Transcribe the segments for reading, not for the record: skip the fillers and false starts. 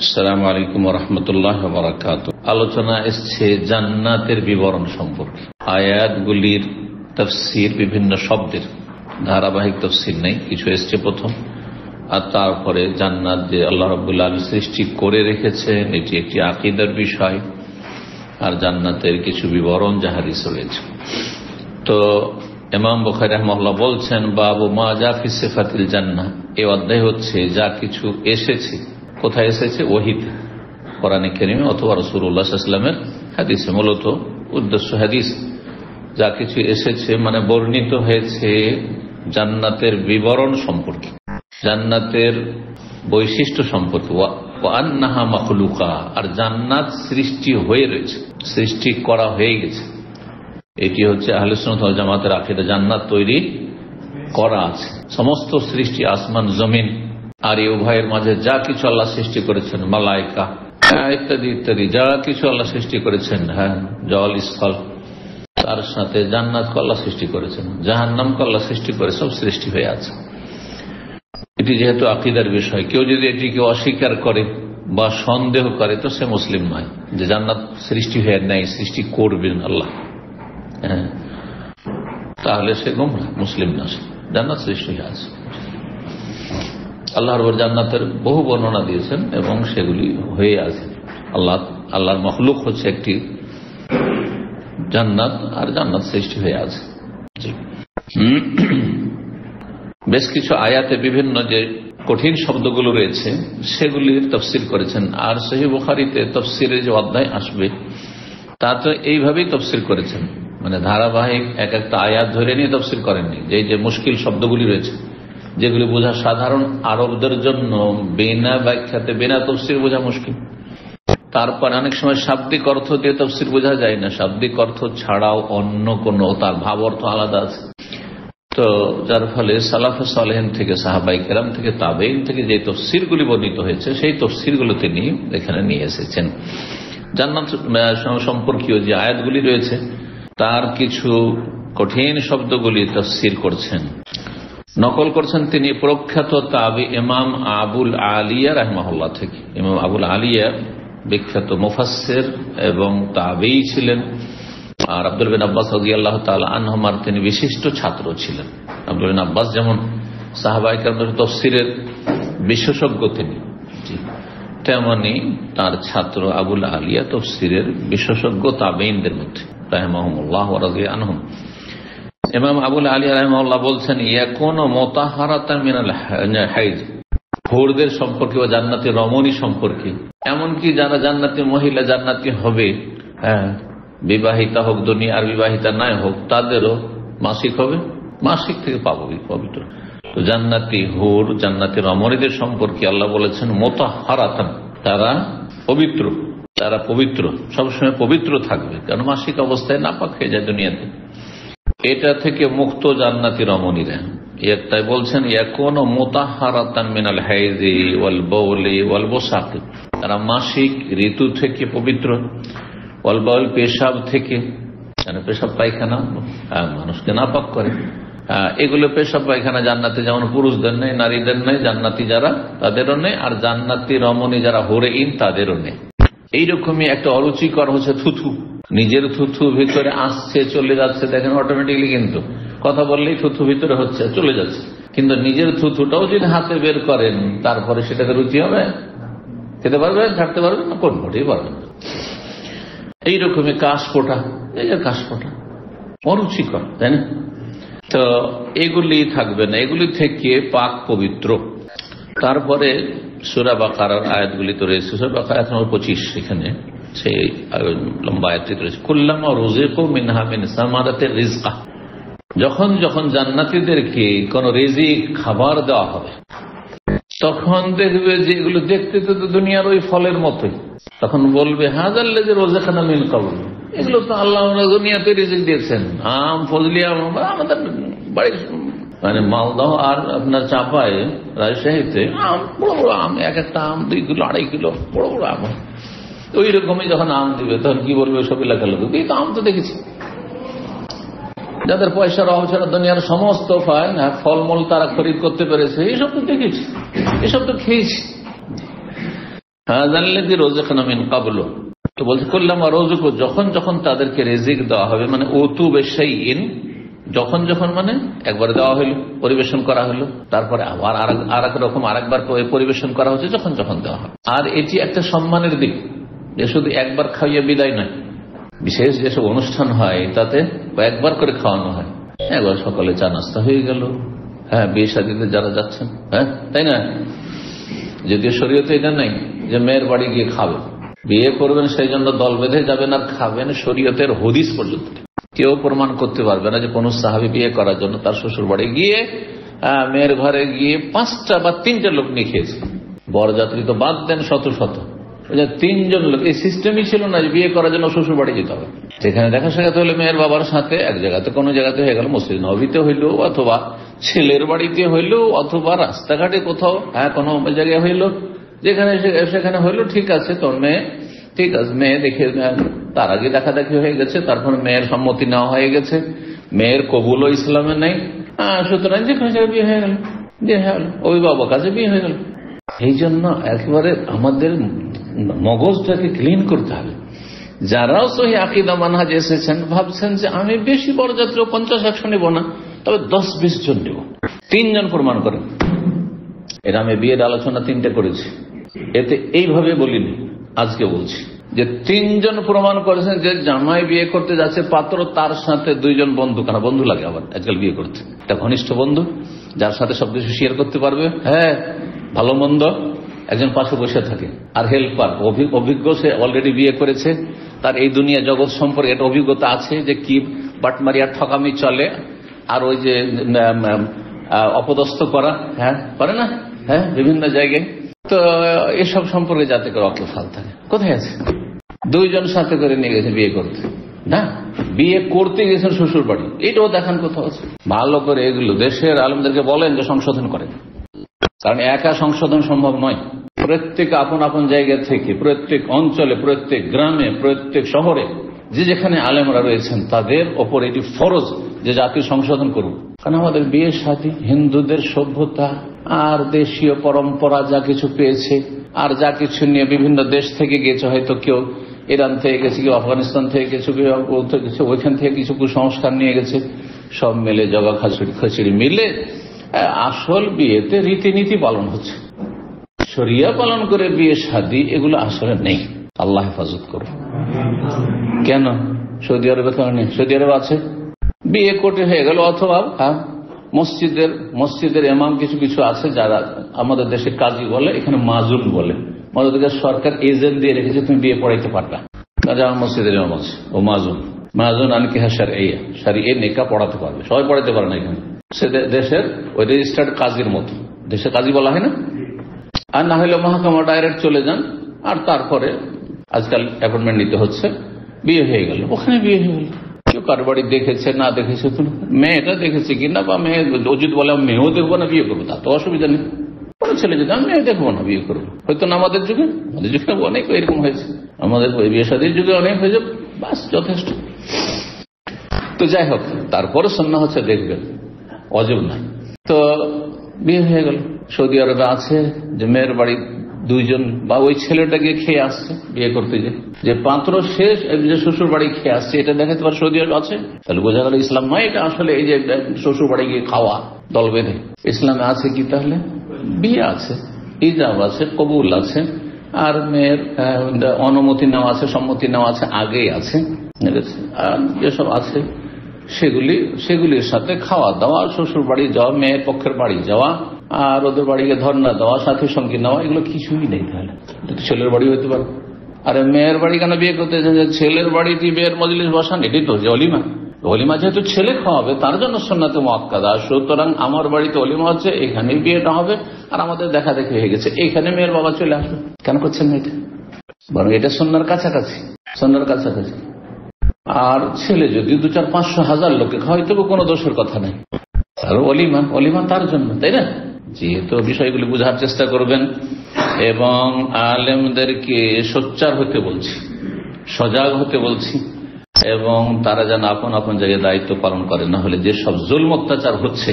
আসসালামু আলাইকুম ওয়া রাহমাতুল্লাহি ওয়া বারাকাতুহু। আলোচনা এসছে জান্নাতের বিবরণ সম্পর্কে। আয়াতগুলির তাফসীর, বিভিন্ন শব্দের ধারাবাহিক তাফসীর নেই, কিছু এসছে প্রথম, আর তারপরে জান্নাত যে আল্লাহ রাব্বুল আলামিন সৃষ্টি করে রেখেছেন এটি একটি আকীদার বিষয়, আর জান্নাতের কিছু বিবরণ যা হাদিসে রয়েছে। তো ইমাম বুখারী রাহিমাহুল্লাহ বলছেন, বাবু মা জা ফি সিফাতিল জান্নাহ, এই অধ্যায় হচ্ছে যা কিছু এসেছে। কোথায় এসেছে? ওহীতে, কোরআনে কারীমে অথবা রাসূলুল্লাহ সাল্লাল্লাহু আলাইহি ওয়াসাল্লামের হাদিসে। মূলত উদ্দেশ্য হাদিস, যা কিছু এসেছে মানে বর্ণিত হয়েছে জান্নাতের বিবরণ সম্পর্কে, জান্নাতের বৈশিষ্ট্য সম্পর্কে। ওয়া আন্নাহা মাখলুকা, আর জান্নাত সৃষ্টি হয়ে রয়েছে, সৃষ্টি করা হয়ে গেছে। এটি হচ্ছে আহলে সুন্নাত ওয়াল জামাতের আকীদা, জান্নাত তৈরি করা আছে। সমস্ত সৃষ্টি, আসমান জমিন আর এই উভয়ের মাঝে যা কিছু আল্লাহ সৃষ্টি করেছেন, মালায়েকা ইত্যাদি ইত্যাদি যা কিছু আল্লাহ সৃষ্টি করেছেন, হ্যাঁ, জল স্থল, তার সাথে জান্নাতকে আল্লাহ সৃষ্টি করেছেন, জাহান্নামকে আল্লাহ সৃষ্টি করে, সব সৃষ্টি হয়ে আছে। এটি যেহেতু আকীদার বিষয়, কেউ যদি এটিকে অস্বীকার করে বা সন্দেহ করে তো সে মুসলিম নয়, যে জান্নাত সৃষ্টি হয়ে নেই, সৃষ্টি করবেন আল্লাহ, হ্যাঁ, তাহলে সে গোমরাহ, মুসলিম না। জান্নাত সৃষ্টি হয়ে আছে। আল্লাহর জান্নাতের বহু বর্ণনা দিয়েছেন এবং সেগুলি হয়ে আছে। আল্লাহর মখলুক হচ্ছে একটি জান্নাত, আর জান্নাত সৃষ্টি হয়ে আছে। বেশ কিছু আয়াতে বিভিন্ন যে কঠিন শব্দগুলো রয়েছে সেগুলির তাফসীর করেছেন, আর সহিহ বুখারীতে তাফসীরের যে অধ্যায় আসবে তাতে এইভাবেই তাফসীর করেছেন, মানে ধারাবাহিক এক একটা আয়াত ধরে নিয়ে তাফসীর করেননি। যে মুশকিল শব্দগুলি রয়েছে, যেগুলি বোঝা সাধারণ আরবদের জন্য বিনা ব্যাখ্যাতে, বিনা তাফসীর বোঝা মুশকিল। তারপরে অনেক সময় শাব্দিক অর্থ দিয়ে তাফসীর বোঝা যায় না, শাব্দিক অর্থ ছাড়াও অন্য কোনো তার ভাব অর্থ আলাদা আছে। তো যার ফলে সালাফে সালেহিন থেকে, সাহাবায়ে কেরাম থেকে, তাবেঈন থেকে যে তাফসীরগুলি বর্ণিত হয়েছে সেই তাফসীরগুলো তিনি এখানে নিয়ে এসেছেন। জান্নাত সম্পর্কীয় যে আয়াতগুলি রয়েছে তার কিছু কঠিন শব্দগুলি তাফসীর করছেন, নকল করছেন তিনি প্রখ্যাত তাবি ইমাম আবুল আলিয়া রাহিমাহুল্লাহ থেকে। ইমাম আবুল আলিয়া বিখ্যাত মুফাসসির এবং তাবেঈ ছিলেন, আর আব্দুল বিন আব্বাস রাদিয়াল্লাহু তাআলা আনহুমার তিনি বিশিষ্ট ছাত্র ছিলেন। আব্দুল বিন আব্বাস যেমন সাহাবায়ে কেরামদের তাফসীরের বিশেষজ্ঞ তিনি, তেমনি তার ছাত্র আবুল আলিয়া তাফসীরের বিশেষজ্ঞ তাবেঈনদের মধ্যে রাহিমাহুমুল্লাহ ওয়া রাদিয়া আনহুম। ইমাম আবুল আলিয়া রাহিমাহুল্লাহ বলছেন, ইয়াকুনু মুতাহহারাতান মিনাল হাইজ, হুরদের সম্পর্কে বা জান্নাতি রমণী সম্পর্কে, এমনকি যারা জান্নাতি মহিলা জান্নাতি হবে, হ্যাঁ, বিবাহিতা হোক দুনিয়ার বিবাহিতা নাই হোক, তাদেরও মাসিক হবে, মাসিক থেকে পাবো পবিত্র। তো জান্নাতি হুর, জান্নাতি রমণীদের সম্পর্কে আল্লাহ বলেছেন মুতাহহারাতান, তারা পবিত্র, তারা পবিত্র, সবসময় পবিত্র থাকবে, কারণ মাসিক অবস্থায় নাপাক হয়ে যায় দুনিয়াতে। এটা থেকে মুক্ত জান্নাতি রমণীরা। তাই বলছেন ইয়াকুনু মুতাহহারাতান মিনাল হাইজি ওয়াল বাউলি ওয়াল বুসাকি, তারা মাসিক ঋতু থেকে পবিত্র, ওয়াল বাউল পেশাব থেকে, মানে পেশাব পায়খানা মানুষকে নাপাক করে, এগুলো পেশাব পায়খানা জান্নাতে যেমন পুরুষদের নেই, নারীদের নেই, জান্নাতি যারা তাদেরও নেই, আর জান্নাতি রমণী যারা হুরেইন তাদেরও নেই। এইরকমই একটা অরুচিকর হচ্ছে থুথু, নিজের থুথু ভিতরে আসছে চলে যাচ্ছে, দেখেন অটোমেটিকলি, কিন্তু কথা বললেই থুথু ভিতরে হচ্ছে চলে যাচ্ছে, কিন্তু নিজের থুথুটাও যদি হাতে বের করেন তারপরে সেটাকে রুচি হবে, খেতে পারবেন, ছাড়তে পারবেন না, কোন মোটেই পারবেন না। এইরকমই কাশফোঁটা, এই যে কাশফোঁটা অরুচিকর, তাই না? তো এগুলি থাকবে না, এগুলি থেকে পাক পবিত্র। তারপরে সূরা বাকারার আয়াতগুলি তো রয়েছে, সূরা বাকারা 25, সেখানে সেই লম্বা আয়াতটি রয়েছে, কুল্লামা রুজিকু মিনহা মিন সামারাতির রিজকা, যখন যখন জান্নাতীদেরকে কোন রিজিক খাবার দেওয়া হবে তখন দেখবে যে এগুলো দেখতে তো দুনিয়ার ওই ফলের মতোই, তখন বলবে হাযাল্লাযী রাযাকানা মিন ক্বাবল, এগুলো তো আল্লাহ দুনিয়াতে রিজিক দিয়েছেন। আম, ফজলি আম, আমাদের বাড়ির মানে মালদহ আর আপনার চাঁপায় রাজশাহীতে আম, বড় বড় আম, এক একটা আম 2 কিলো 2.5 কিলো বড় বড় আম, ওই রকমই যখন আম দিবে তখন কি বলবে সব এলাকার লোক, এই তো আম তো দেখেছি। যাদের পয়সার অভাব ছাড়া দুনিয়ার সমস্ত ফলমূল তারা খরিদ করতে পেরেছে, এইসব তো দেখেছি, এসব তো খেয়েছি। হাযাল্লাযী রাযাকনা মিন ক্বাবলু, তো বলছে কুল্লামা রুযিকু, যখন যখন তাদেরকে রিজিক দেওয়া হবে, মানে উতু বিশাইইন, যখন যখন মানে একবার দেওয়া হলো, পরিবেশন করা হলো, তারপরে আবার আরেক রকম আরেকবার পরিবেশন করা হচ্ছে, যখন যখন দেওয়া হয়। আর এটি একটা সম্মানের দিক, যে শুধু একবার খাইয়ে বিদায় নয়, বিশেষ যেসব অনুষ্ঠান হয় তাতে কয়েকবার করে খাওয়ানো হয়। একবার সকালে চা নাস্তা হয়ে গেল, হ্যাঁ, বিয়ে শাদীতে যারা যাচ্ছেন, হ্যাঁ, তাই না? যদিও শরীয়তে এটা নাই যে মেয়ের বাড়ি গিয়ে খাবে, বিয়ে করবেন সেই জন্য দল বেঁধে যাবেন আর খাবেন, শরীয়তের হাদিস পর্যন্ত কেউ প্রমাণ করতে পারবে না যে কোন সাহাবী বিয়ে করার জন্য তার শ্বশুর বাড়ি গিয়ে মেয়ের ঘরে গিয়ে 5টা বা 3টে লোক নিয়ে খেয়েছে। বরযাত্রী তো বাদ দেন, শত শত, 3জন লোক। এই সিস্টেমই ছিল না যে বিয়ে করার জন্য শ্বশুর বাড়ি যেতে হবে। সেখানে দেখা সাক্ষাৎ হলে মেয়ের বাবার সাথে এক জায়গাতে, কোনো জায়গাতে হয়ে গেল, মসজিদ নববীতে হইলো, অথবা ছেলের বাড়িতে হইলো, অথবা রাস্তাঘাটে কোথাও, হ্যাঁ, কোনো জায়গায় হইলো, যেখানে সেখানে হইলো, ঠিক আছে। তো মেয়ে, ঠিক আছে, মেয়ে দেখে তার আগে দেখাদেখি হয়ে গেছে, তারপর মেয়ের সম্মতি নেওয়া হয়ে গেছে, মেয়ের কবুলও ইসলামে নেই, সুতরাং যেখানে বিয়ে হয়ে গেল, যে হ্যাঁ, অভিভাবক কাছে বিয়ে হয়ে গেল। এই জন্য একেবারে আমাদের মগজটাকে ক্লিন করতে হবে। যারাও সহি আকীদা মানহাজ এসেছেন, ভাবছেন যে আমি বেশি বরযাত্রী 50-100 নেব না, তবে 10-20 জন নেব। 3 জন প্রমাণ করেন। এর আমি বিয়ের আলোচনা 3টে করেছি, এতে এইভাবে বলিনি, আজকে বলছি যে 3 জন প্রমাণ করেছেন যে জামাই বিয়ে করতে যাচ্ছে, পাত্র তার সাথে 2 জন বন্ধু, কেন বন্ধু লাগে আবার আজকাল বিয়ে করতে, একটা ঘনিষ্ঠ বন্ধু যার সাথে সবকিছু শেয়ার করতে পারবে, হ্যাঁ, ভালো মন্দ, একজন পাশে বসে থাকে, আর হেল্পার অভিজ্ঞ, সে অলরেডি বিয়ে করেছে, তার এই দুনিয়া জগৎ সম্পর্কে একটা অভিজ্ঞতা আছে যে কি বাটমারি আর ঠকামি চলে, আর ওই যে অপদস্থ করা, হ্যাঁ, করে না, হ্যাঁ, বিভিন্ন জায়গায়। তো এসব সম্পর্কে যাতে করে অকেফাল থাকে। কোথায় আছে? 2 জন সাথে করে নিয়ে গেছে বিয়ে করতে, না, বিয়ে করতে গেছেন শ্বশুর বাড়ি, এটাও দেখান কোথাও আছে। ভালো করে এগুলো দেশের আলেমদেরকে বলেন যে সংশোধন করেন, কারণ একা সংশোধন সম্ভব নয়। প্রত্যেক আপন আপন জায়গা থেকে, প্রত্যেক অঞ্চলে, প্রত্যেক গ্রামে, প্রত্যেক শহরে যে যেখানে আলেমরা রয়েছেন, তাদের ওপর এটি ফরজ যে জাতির সংশোধন করুন। কারণ আমাদের বিয়ে শাদী, হিন্দুদের সভ্যতা আর দেশীয় পরম্পরা যা কিছু পেয়েছে, আর যা কিছু নিয়ে বিভিন্ন দেশ থেকে গেছে, হয়তো কেউ ইরান থেকে গেছে, কেউ আফগানিস্তান থেকে গেছে, কেউ ওইখান থেকে কিছু কুসংস্কার নিয়ে গেছে, সব মিলে জগা খিচুড়ি মিলে আসল বিয়েতে রীতিনীতি পালন হচ্ছে। শরিয়া পালন করে বিয়ে শাদী এগুলো আসলে নেই। আল্লাহ হেফাজত করুন। কেন সৌদি আরবে কেন নেই? সৌদি আরবে আছে, বিয়ে কোর্টে হয়ে গেল, অথবা মসজিদের ইমাম কিছু কিছু আছে যারা আমাদের দেশে কাজী বলে, এখানে মাজুন বলে, আমাদের দেশের সরকার এজেন্ট দিয়ে রেখেছে, তুমি বিয়ে পড়াইতে পারবে। আমার মসজিদের ইমাম আছে, ও মাজুন আনকিহা শারঈয়া, শারঈ নিকাহ পড়াতে পারবে, সবাই পড়াতে পারে না এখানে। সে দেশের ওই রেজিস্টার্ড কাজীর মতো, দেশে কাজী বলা হয় না, আর না হলে মহকামা ডাইরেক্ট চলে যান, আর তারপরে আজকাল অ্যাপয়েন্টমেন্ট নিতে হচ্ছে, বিয়ে হয়ে গেল, ওখানে বিয়ে হয়ে গেল। কেউ কার বাড়ি দেখেছে না দেখেছে, মেয়েটা দেখেছে কিনা, বা মেয়ে যদি বলে মেয়েও দেখবো না বিয়ে করবো, তা তো অসুবিধা নেই। কোনো ছেলে যদি আমি মেয়ে দেখবো না বিয়ে করবো, হয়তো না আমাদের যুগে অনেক এরকম হয়েছে, আমাদের বিয়ে শাদীর যুগে অনেক হয়ে যাবে, বাস যথেষ্ট। তো যাই হোক, তারপরে সুন্নাহ হচ্ছে দেখবেন, অজব না। তো বিয়ে হয়ে গেল। সৌদি আরবে আছে যে মেয়ের বাড়ি 2 জন, বা ওই ছেলেটা গিয়ে খেয়ে আসছে বিয়ে করতে, যে পাত্র শেষ যে শ্বশুর বাড়ি খেয়ে আসছে, এটা দেখাতে পারে সৌদি আরবে আছে, তাহলে বোঝা গেল ইসলাম নয় এটা। আসলে এই যে শ্বশুর বাড়ি গিয়ে খাওয়া দল বেঁধে, ইসলামে আছে কি? তাহলে বিয়ে আছে, ইজাব আছে, কবুল আছে, আর মেয়ের অনুমতি নেওয়া আছে, সম্মতি নেওয়া আছে, আগেই আছে, আর যেসব আছে সেগুলির সাথে খাওয়া দাওয়া, শ্বশুর বাড়ি যাওয়া, মেয়ের পক্ষের বাড়ি যাওয়া, আর ওদের বাড়িকে ধর্ণা দেওয়া, সাথী সঙ্গী নেওয়া, এগুলো কিছুই নেই। তাহলে ছেলের বাড়ি হইতে পারে। আরে মেয়ের বাড়ি কেন বিয়ে করতে চান? ছেলের বাড়িতে বিয়ের মজলিস বসান, এটাই তো যে অলিমা। অলিমা যেহেতু ছেলে খাওয়াবে, তার জন্য সুন্নাতে মুআক্কাদা, সুতরাং আমার বাড়িতে অলিমা হচ্ছে, এখানেই বিয়েটা হবে, আর আমাদের দেখা দেখি হয়ে গেছে, এখানে মেয়ের বাবা চলে আসবে। কেন করছেন না এটা? বরং এটা সুন্নাহর কাছাকাছি, সুন্নাহর কাছাকাছি। আর ছেলে যদি 2-4-500-1000 লোকে খাওয়াই, তবু কোনো দোষের কথা নেই। আর অলিমা তার জন্য, তাই না? যেহেতু বিষয়গুলি বোঝার চেষ্টা করবেন, এবং আলেমদেরকে সোচ্চার হতে বলছি, সজাগ হতে বলছি, এবং তারা যেন আপন আপন জায়গায় দায়িত্ব পালন করে। না হলে যেসব জুলম অত্যাচার হচ্ছে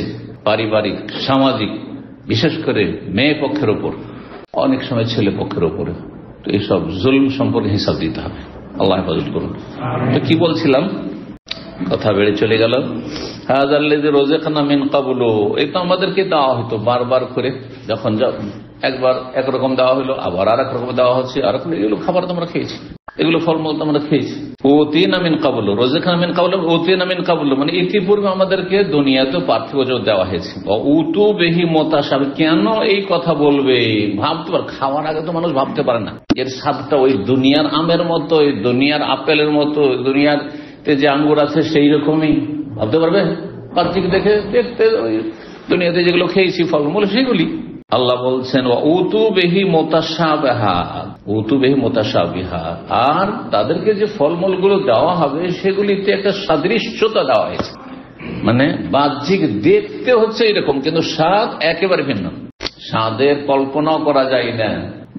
পারিবারিক, সামাজিক, বিশেষ করে মেয়ে পক্ষের ওপর, অনেক সময় ছেলে পক্ষের ওপরে, এইসব জুলম সম্পর্কে হিসাব দিতে হবে। আল্লাহ হেফাজত করুন। তো কি বলছিলাম, কথা বেড়ে চলে গেল। হাযাল্লাযী রাযাকনা মিন ক্বাবলু, এই তো আমাদেরকে দেওয়া হতো বারবার করে, যখন একবার একরকম দেওয়া হলো, আবার আর এক রকম দেওয়া হচ্ছে, আর এগুলো খাবার তোমরা খেয়েছি, এগুলো ফলমূল তোমরা খেয়েছি। উতিনা মিন ক্বাবলু, রাযাকনা মিন ক্বাবলু, উতিনা মিন ক্বাবলু মানে ইতিপূর্বে আমাদেরকে দুনিয়াতে পার্থিব জগৎ দেওয়া হয়েছে। উতু বিহি মুতাশাবিহ, কেন এই কথা বলবে, ভাবতে পার, খাওয়ার আগে তো মানুষ ভাবতে পারে না এর স্বাদটা ওই দুনিয়ার আমের মতো, ওই দুনিয়ার আপেলের মতো, দুনিয়ার যে আঙ্গুর আছে সেই রকমই ভাবতে পারবে? পার্থিব দেখে দেখতে ওই দুনিয়াতে যেগুলো খেয়েছি ফলমূল সেগুলি। আল্লাহ বলছেন উতু বিহি মুতাশাবিহা, উতু বিহি মুতাশাবিহা, আর তাদেরকে যে ফলমূলগুলো দেওয়া হবে সেগুলিতে একটা সাদৃশ্যতা দেওয়া হয়েছে, মানে বাহ্যিক দেখতে হচ্ছে এরকম, কিন্তু স্বাদ একেবারে ভিন্ন। স্বাদের কল্পনাও করা যায় না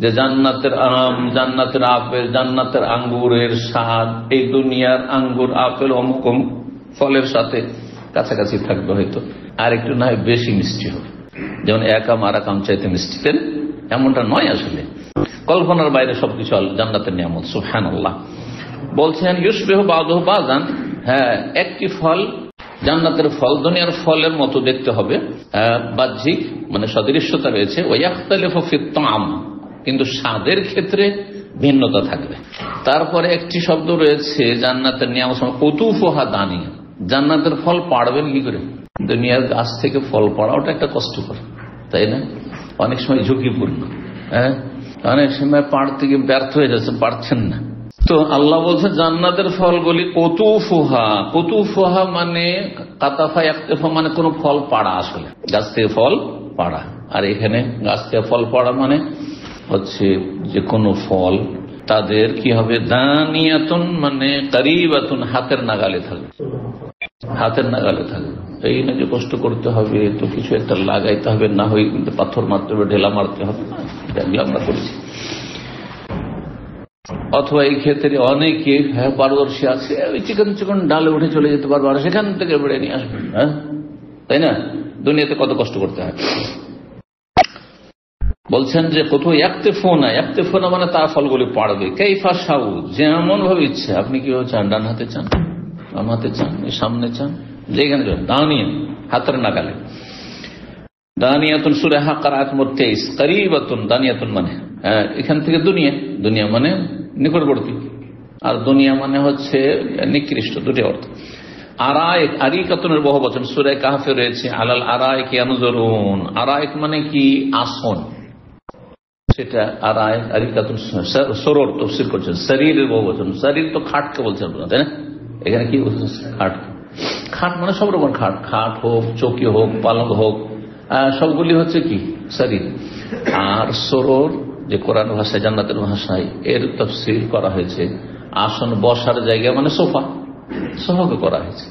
যে জান্নাতের আম, জান্নাতের আপেল, জান্নাতের আঙ্গুরের স্বাদ এই দুনিয়ার আঙ্গুর, আপেল, অমুক ফলের সাথে কাছাকাছি থাকবে, হয়তো আর একটু না হয় বেশি মিষ্টি হবে, যেমন এক আম আর এক আম চাইতে মিষ্টি, এমনটা নয়। আসলে কল্পনার বাইরে সবকিছু জান্নাতের নিয়ামত। সুবহানাল্লাহ। বলছেন ইউশবিহু বাযুহু বাযান, হ্যাঁ একটি ফল জান্নাতের ফল দুনিয়ার ফলের মতো দেখতে হবে, বাহ্যিক মানে সাদৃশ্যতা রয়েছে। ওয়াখতালিফু ফিত তা'আম, কিন্তু স্বাদের ক্ষেত্রে ভিন্নতা থাকবে। তারপরে একটি শব্দ রয়েছে জান্নাতের নিয়ামত, কুতুফুহা দানিয়া, জান্নাতের ফল পাড়বেন কি করে? দুনিয়ার গাছ থেকে ফল পাড়া ওটা একটা কষ্টকর, তাই না? অনেক সময় ঝুঁকিপূর্ণ, হ্যাঁ অনেক সময় পাড়তে গিয়ে ব্যর্থ হয়ে যাচ্ছে, পারছেন না। তো আল্লাহ বলছে জান্নাতের ফলগুলি কুতুফুহা, কুতুফুহা মানে কাতাফা ইয়াকতাফা মানে কোন ফল পাড়া, আসলে গাছ থেকে ফল পাড়া। আর এখানে গাছ থেকে ফল পাড়া মানে হচ্ছে যে কোনো ফল তাদের কি হবে, দানিয়াতুন মানে কারিবাতুন, হাতের নাগালে থাকবে, হাতের নাগালে থাকবে। এই না যে কষ্ট করতে হবে, তো কিছু একটা লাগাইতে হবে, না হয় কিন্তু পাথর মারতে হবে, ঢেলা মারতে হবে না, আমরা করছি। অথবা এই ক্ষেত্রে অনেকে পারদর্শী আছে, ওই চিকন চিকন ডালে উঠে চলে যেতে পারবে, আর সেখান থেকে বেড়ে নিয়ে আসবেন, হ্যাঁ তাই না? দুনিয়াতে কত কষ্ট করতে হয়। বলছেন যে কোথাও একতেফোনা মানে তার ফলগুলি পাড়বে, কাইফা শাউ, যেমন ভাবে ইচ্ছে। আপনি কিভাবে চান, ডান হাতে চান, বাম হাতে চান, সামনে চান, যেখানে চান, দানিয়া হাতের নাগালে। দানিয়াতুন সূরা হাক্কার আয়াত নম্বর 23, কারিবাতুন, দানিয়াতুন মানে এখান থেকে দুনিয়া, দুনিয়া মানে নিকটবর্তী, আর দুনিয়া মানে হচ্ছে নিকৃষ্ট, দুটি অর্থ। আরায়েক, আরিকাতুনের বহু বচন, সূরা কাহফে রয়েছে আলাল আরায়েক ইয়ানজুরুন, আরায়েক মানে কি আসন, সেটা আরায়েক, আরিকাতুন সরর তাফসীর করছেন, শরীরের বহু বচন, শরীর তো খাটকে বলছেন তাই না? এখানে কি খাট, খাট মানে সব রকম খাট, খাট হোক, চৌকি হোক, পালঙ্ক হোক, সবগুলি হচ্ছে কি শরীর। আর সরর যে কোরআন ভাষায়, জান্নাতের ভাষায় এর তাফসীর করা হয়েছে আসন, বসার জায়গা মানে সোফা, সোফাকে করা হয়েছে।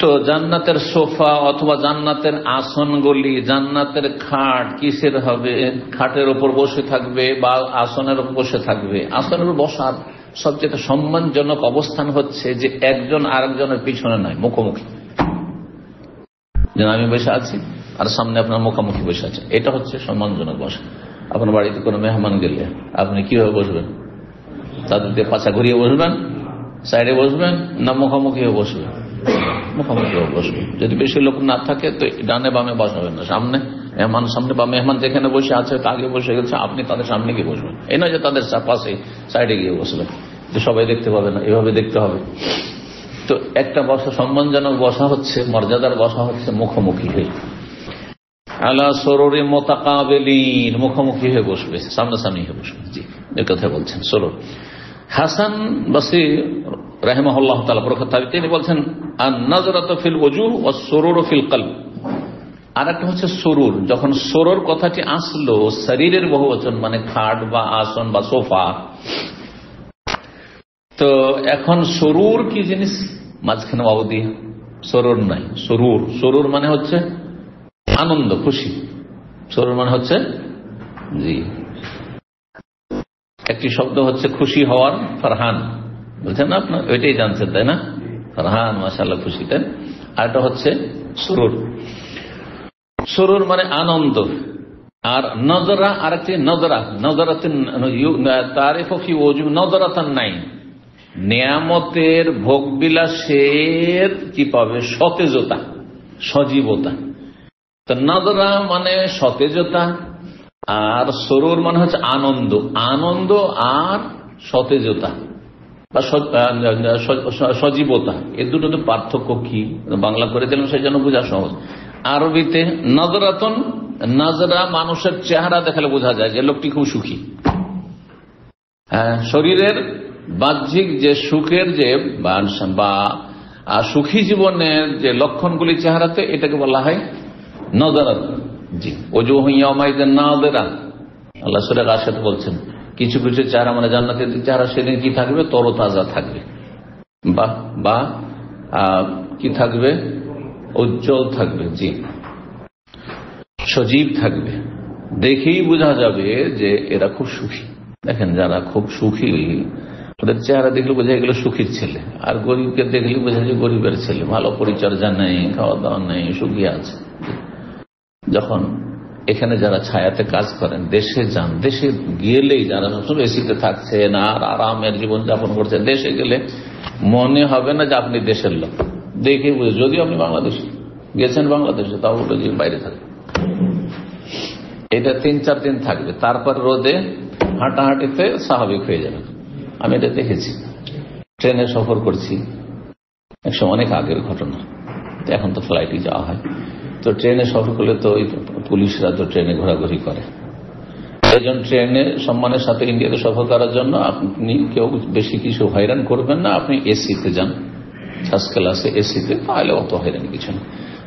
তো জান্নাতের সোফা অথবা জান্নাতের আসনগুলি, জান্নাতের খাট কিসের হবে? খাটের উপর বসে থাকবে বা আসনের উপর বসে থাকবে। আসনের উপর বসার সবচেয়ে সম্মানজনক অবস্থান হচ্ছে যে একজন আরেকজনের পিছনে নয়, মুখোমুখি, যেন আমি বসে আছি আর সামনে আপনার মুখোমুখি বসে আছে, এটা হচ্ছে সম্মানজনক বসা। আপনার বাড়িতে কোনো মেহমান গেলে আপনি কিভাবে বসবেন? তাদের দিয়ে পাছা ঘুরিয়ে বসবেন, সাইডে বসবেন, না মুখোমুখি হয়ে বসবেন? মুখোমুখি হয়ে বসবেন। যদি বেশি লোক না থাকে তো ডানে বামে বসাবেন না, সামনে মেহমান সামনে, বা মেহমান যেখানে বসে আছে আগে বসে গেছে আপনি তাদের সামনে গিয়ে বসবেন, এই নয় যে তাদের পাশে সাইডে গিয়ে বসবেন, যে সবাই দেখতে পাবে না, এভাবে দেখতে হবে। তো একটা বসা, সম্মানজনক বসা হচ্ছে, মর্যাদার বসা হচ্ছে মুখোমুখি হয়ে, আলা সররে মুতাকাবিলিন, মুখোমুখি হয়ে বসবে, সামনাসামনি হয়ে বসবে। জি, এই কথা বলছেন সরর। হাসান বসরি রাহিমাহুল্লাহ তাআলা প্রখ্যাত, তিনি বলছেন আন-নাযরাতু ফিল ওজুহ ওয়াস সুরুরু ফিল কলব। আর একটা হচ্ছে সুরুর, যখন সুরুর কথাটি আসলো শরীরের বহুবচন মানে খাট বা আসন বা সোফা, তো এখন সুরুর কি জিনিস? মাঝখানে ওয়াও দিয়ে সুরুর নাই, সুরুর, সুরুর মানে হচ্ছে আনন্দ, খুশি। সুরুর মানে হচ্ছে জি একটি শব্দ হচ্ছে খুশি হওয়ার, ফারহান বলছেন না আপনার, ওইটাই জানছেন তাই না? ফারহান মাশাআল্লাহ, খুশিতে। আর এটা হচ্ছে সুরুর, সুরুর মানে আনন্দ, আর নজরা, আর একটি নজরা, নজরাতান নাই, নিয়ামতের ভোগ বিলাসের কি পাবে? সতেজতা, সজীবতা। তো নজরা মানে সতেজতা, আর সরুর মানে হচ্ছে আনন্দ, আনন্দ আর সতেজতা বা সজীবতা, এ দুটো তো পার্থক্য কি? বাংলা করে দিলাম সেই জন্য বোঝা সহজ। আরবিতে নজরাতন, নজরা মানুষের চেহারা দেখালে বোঝা যায় যে লোকটি খুব সুখী। শরীরের বাহ্যিক যে সুখের যে বা সুখী জীবনের যে লক্ষণগুলি চেহারাতে, এটাকে বলা হয় নজরাত। জি, ওজুহু ইয়াওমাইযিন নাযিরা, আল্লাহ সূরা গাশিয়াতে বলছেন কিছু কিছু চেহারা মানে জান্নাতের চেহারা সেদিন কি থাকবে? তরতাজা থাকবে বা কি থাকবে? উজ্জ্বল থাকবে। জি, সজীব থাকবে, দেখেই বোঝা যাবে যে এরা খুব সুখী। দেখেন যারা খুব সুখী ওদের চেহারা দেখলে বোঝা গেল সুখীর ছেলে, আর গরিবকে দেখলে বোঝা যায় গরিবের ছেলে, ভালো পরিচর্যা নেই, খাওয়া দাওয়া নেই, সুখী আছে। যখন এখানে যারা ছায়াতে কাজ করেন, দেশে যান, দেশে গেলেই যারা সবসময় এসিতে থাকছেন আর আরামের জীবন যাপন করছেন, দেশে গেলে মনে হবে না যে আপনি দেশের লোক, দেখে বুঝে। যদিও আপনি বাংলাদেশে গেছেন, বাংলাদেশে, তাও ওটা যে বাইরে থাকবে, এটা 3-4 দিন থাকবে, তারপর রোদে হাঁটাহাঁটিতে স্বাভাবিক হয়ে যাবে। আমি এটা দেখেছি, ট্রেনে সফর করছি একসময়, অনেক আগের ঘটনা, এখন তো ফ্লাইটে যাওয়া হয়। তো ট্রেনে সফর করলে তো ওই পুলিশরা তো ট্রেনে ঘোরাঘুরি করে, একজন ট্রেনে সম্মানের সাথে ইন্ডিয়াতে সফর করার জন্য আপনি কেউ বেশি কিছু হয়রান করবেন না, আপনি এসিতে যান, ফার্স্ট ক্লাসে এসিতে, তাহলে অত হয়রানি কিছু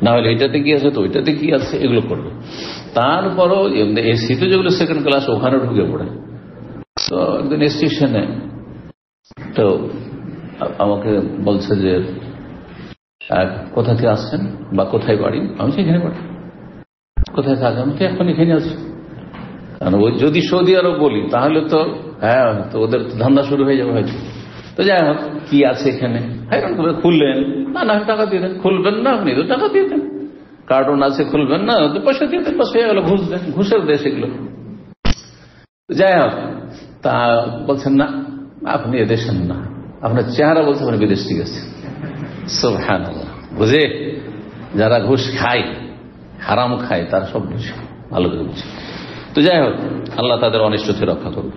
না হলে এটাতে কি আছে তো ওইটাতে কি আছে এগুলো করবে। তারপরও এসিতে যেগুলো সেকেন্ড ক্লাস, ওখানে ঢুকে পড়ে। তো একদিন স্টেশনে তো আমাকে বলছে যে কোথা থেকে আসছেন বা কোথায় বাড়ি? আমি সেখানে বাড়ি। কোথায় থাকেন? আমি তো এখন এখানে আছি। কারণ ওই যদি সৌদি আরব বলি তাহলে তো হ্যাঁ, তো ওদের ধান্দা শুরু হয়ে যাবে হয়তো। তো যাই হোক, কি আছে এখানে, হ্যাঁ খুললেন না, টাকা দিয়ে দেন। খুলবেন না আপনি তো টাকা দিয়ে দেন, কার্টুন আছে, খুলবেন না তো পয়সা দিয়ে দেন, বাস হয়ে গেল, ঘুষ দেন, ঘুষের দেশ এগুলো। যাই হোক, তা বলছেন না আপনি এদেশের না, আপনার চেহারা বলছে আপনি বিদেশ। ঠিক আছে, সুবহানাল্লাহ। বুঝে যারা ঘুষ খায়, হারাম খায়, তারা সব বুঝে, ভালো করে বুঝে। তো যাই হোক, আল্লাহ তাদের অনিষ্ট থেকে রক্ষা করবে।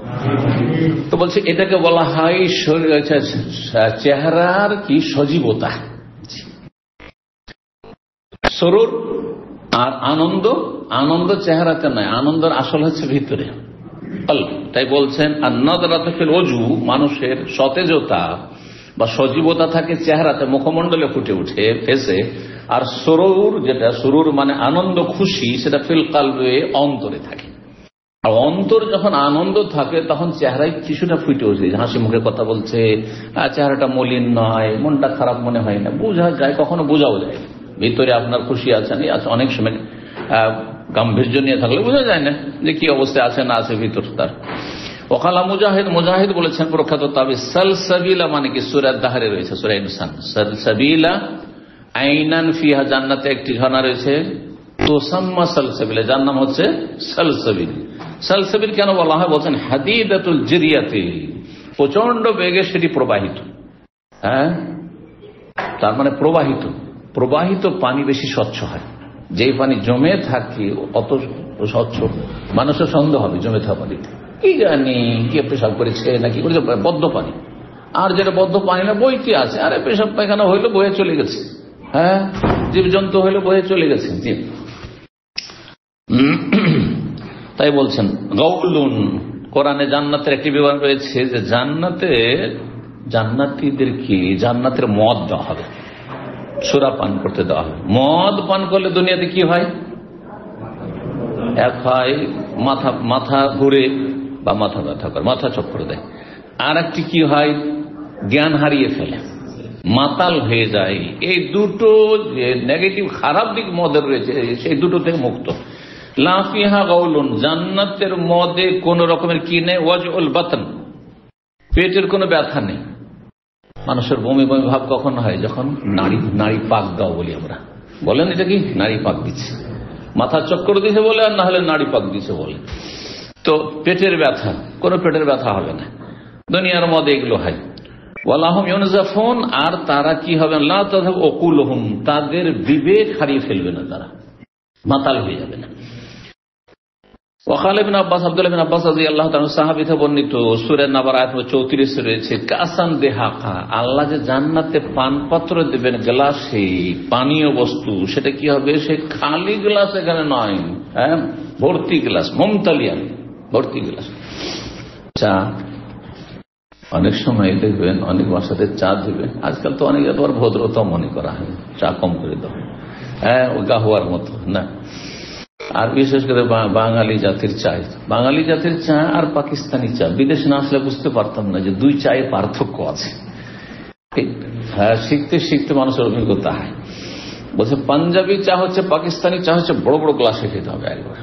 তো বলছে এটাকে বলা হয় চেহারার কি সজীবতা, সরুর আর আনন্দ। আনন্দ চেহারাতে নয়, আনন্দের আসল হচ্ছে ভিতরে। তাই বলছেন আর নজরাতে ফিল ওজু, মানুষের সতেজতা বা সজীবতা থাকে চেহারাতে, মুখমণ্ডলে ফুটে উঠে ফেসে। আর সরুর, যেটা সরুর মানে আনন্দ, খুশি, সেটা ফিল কালবে, অন্তরে থাকে। আর অন্তর যখন আনন্দ থাকে তখন চেহারায় কিছুটা ফুটে উঠে, হাসি মুখে কথা বলছে, চেহারাটা মলিন নয়, মনটা খারাপ মনে হয় না, বোঝা যায়, কখনো বোঝাও যায় ভিতরে আপনার খুশি আছেন। অনেক সময় গাম্ভীর্য নিয়ে থাকলে বোঝা যায় না যে কি অবস্থায় আছে না আছে ভিতর তার। ওকালা মুজাহিদ, মুজাহিদ বলেছেন প্রখ্যাত তাবি, সালসাবিলা মানে কি সূরা দাহরে রয়েছে, সূরা ইনসান, সালসাবিলা আইনান ফিহা, জান্নাতে একটি ঝর্ণা রয়েছে, তুসাম্মা সালসাবিলা, যার নাম হচ্ছে সালসাবিল। সালসাবিল কেন বলা হয়? বলছেন হাদিদাতুল জিরিয়াতি, প্রচন্ড বেগে সেটি প্রবাহিত। হ্যাঁ, তার মানে প্রবাহিত, প্রবাহিত পানি বেশি স্বচ্ছ হয়। যেই পানি জমে থাকে অত স্বচ্ছ, মানুষের সন্দেহ হবে জমে থাকা পানিতে, কি জানি কে পেশাব করেছে নাকি করেছে, বদ্ধ পানি। আর যেটা বদ্ধ পানি না, বইতে আছে, আরে পেশাব পায়খানা হইলো বয়ে চলে গেছে, হ্যাঁ, জীবজন্তু হইলো বয়ে চলে গেছে। জি, তাই বলছেন গাউলুন, কোরআনে জান্নাতের একটি বিবরণ রয়েছে যে জান্নাতে জান্নাতীদেরকে জান্নাতের মদ দেওয়া হবে, সুরা পান করতে দেওয়া হবে। মদ পান করলে দুনিয়াতে কি হয়? এক হয় মাথা ঘুরে বা মাথা ব্যথা করে, মাথা চক্কর দেয়। আর একটি কি হয়? জ্ঞান হারিয়ে ফেলে, মাতাল হয়ে যায়। এই দুটো যে নেগেটিভ খারাপ দিক মদের রয়েছে, সেই দুটো থেকে মুক্ত। লাফিহা গাউলুন, জান্নাতের মদে কোন রকমের কি নেই, ওয়াজউল বাতন, পেটের কোনো ব্যথা নেই। মানুষের বমি বমি ভাব কখন হয়? যখন নারী পাক দাও বলি আমরা, বলেন এটা কি নারী পাক দিচ্ছে, মাথা চক্কর দিয়েছে বলে, আর না হলে নাড়ি পাক দিয়েছে বলে। তো পেটের ব্যথা, কোনো পেটের ব্যথা হবে না। দুনিয়ার মধ্যে এগুলো হয়। ওয়ালাহুম ইউনজাফুন, আর তারা কি হবে, লা তাযহাব উকুলুহুম, তাদের বিবেক হারিয়ে ফেলবে না, তারা মাতাল হয়ে যাবে না। ওয়াকাল ইবনে আব্বাস, আব্দুল্লাহ ইবনে আব্বাস রাদিয়াল্লাহু তাআলা সাহাবী থেকে বর্ণিত, সূরা নাবার আয়াত 34 এ রয়েছে, কাসান দেহাকা, আল্লাহ যে জান্নাতে পানপাত্র দেবেন, গ্লাসে পানীয় বস্তু, সেটা কি হবে, সে খালি গ্লাস এখানে নয়, হ্যাঁ, ভর্তি গ্লাস, মুমতালিয়ান, ভর্তি গ্লাস। চা অনেক সময় দেখবেন অনেক বাসাতে চা দিবে, আজকাল তো অনেক এবার ভদ্রতা মনে করা হয়, চা কম করে দাও, হ্যাঁ, ও গাহুয়ার মতো না। আর বিশেষ করে বাঙালি জাতির চা, বাঙালি জাতির চা আর পাকিস্তানি চা, বিদেশে না আসলে বুঝতে পারতাম না যে দুই চায়ে পার্থক্য আছে। হ্যাঁ, শিখতে শিখতে মানুষের অভিজ্ঞতা হয়। বলছে পাঞ্জাবি চা হচ্ছে, পাকিস্তানি চা হচ্ছে বড় বড় গ্লাসে খেতে হবে একবার,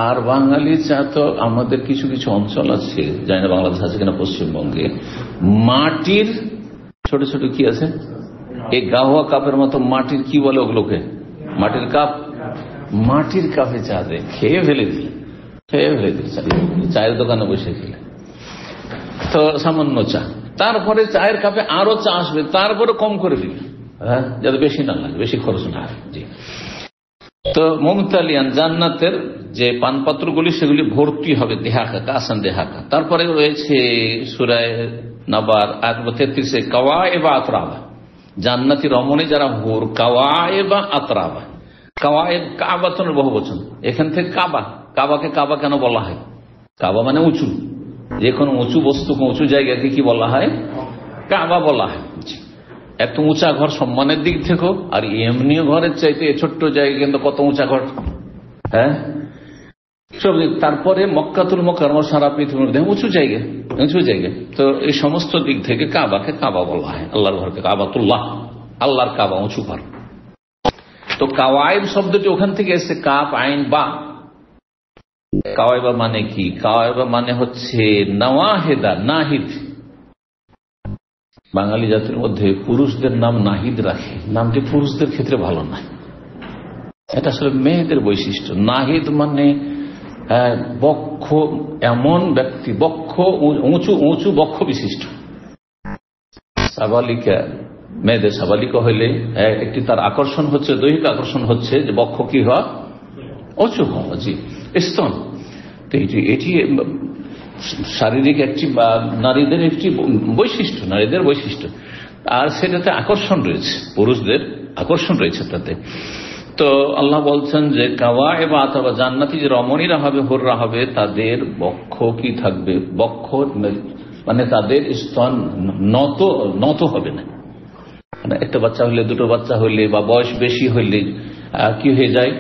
আর বাঙালি চা তো আমাদের কিছু কিছু অঞ্চল আছে, জানি না বাংলাদেশ আছে কিনা, পশ্চিমবঙ্গে মাটির ছোট ছোট কি আছে, এই গাহুয়া কাপের মতো মাটির, কি বলে ওগুলোকে, মাটির কাপ, মাটির কাপে চা দেয়, খেয়ে ফেলে দিলে, চায়ের দোকানে বসে খেলে তো সামান্য চা, তারপরে চায়ের কাপে আরো চা আসবে, তারপরে কম করে দিবে, হ্যাঁ, যাতে বেশি না লাগে, বেশি খরচ না হয়। জি, তো মুমতালিয়ান, জান্নাতের যে পানপাত্রগুলি সেগুলি ভর্তি হবে, দেহাকা, কাসান দেহাকা। তারপরে রয়েছে সূরা নাবার আয়াত 33 এ কাওয়ায়েবা আতরাবা, জান্নাতি রমণী যারা হুর, কাওয়ায়েবা আতরাবা, কাওয়ায়েব কাবাতুনের বহুবচন, এখান থেকে কাবা, কাবাকে কাবা কেন বলা হয়, কাবা মানে উঁচু, যে কোনো উঁচু বস্তু, উঁচু জায়গাকে কি বলা হয়, কাবা বলা হয়। এত উঁচা ঘর সম্মানের দিক থেকেও, আর এমনিও ঘরের চাইতে ছোট্ট জায়গা কিন্তু কত উঁচা ঘর, হ্যাঁ, সব। তারপরে মক্কাতুল মুকাররমা, সারা পৃথিবীর মধ্যে উঁচু জায়গা, উঁচু জায়গা। তো এই সমস্ত দিক থেকে কাবাকে কাবা বলা হয়, আল্লাহর ঘরকে কাবাতুল্লাহ, আল্লাহর কাবা, উঁচু ঘর। তো কাওয়াইব শব্দটি ওখান থেকে এসে, কাপ আইন বা। কাওয়াইবা মানে কি, কাওয়াইবা মানে হচ্ছে নওয়াহেদা, নাহিদ। বাঙালি জাতির মধ্যে পুরুষদের নাম নাহিদ রাখে, নামটি পুরুষদের ক্ষেত্রে ভালো নয়, এটা আসলে মেয়েদের বৈশিষ্ট্য। নাহিদ মানে বক্ষ, এমন ব্যক্তি, বক্ষ উঁচু উঁচু বক্ষ বিশিষ্ট। সাবালিকা, মেয়েদের সাবালিকা হইলে একটি তার আকর্ষণ হচ্ছে, দৈহিক আকর্ষণ হচ্ছে যে বক্ষ কি হওয়া, উঁচু হওয়া, জি, স্তন। এটি শারীরিক একটি বা নারীদের একটি বৈশিষ্ট্য, নারীদের বৈশিষ্ট্য, আর সেটাতে আকর্ষণ রয়েছে, পুরুষদের আকর্ষণ রয়েছে তাতে। তো আল্লাহ বলছেন যে কাওয়ায়েবা আতরাবা, জান্নাতি যে রমণীরা হবে, হুররা হবে, তাদের বক্ষ কি থাকবে, বক্ষ মানে তাদের স্তন নত হবে না। মানে একটা বাচ্চা হইলে, দুটো বাচ্চা হইলে বা বয়স বেশি হইলে কি হয়ে যায়,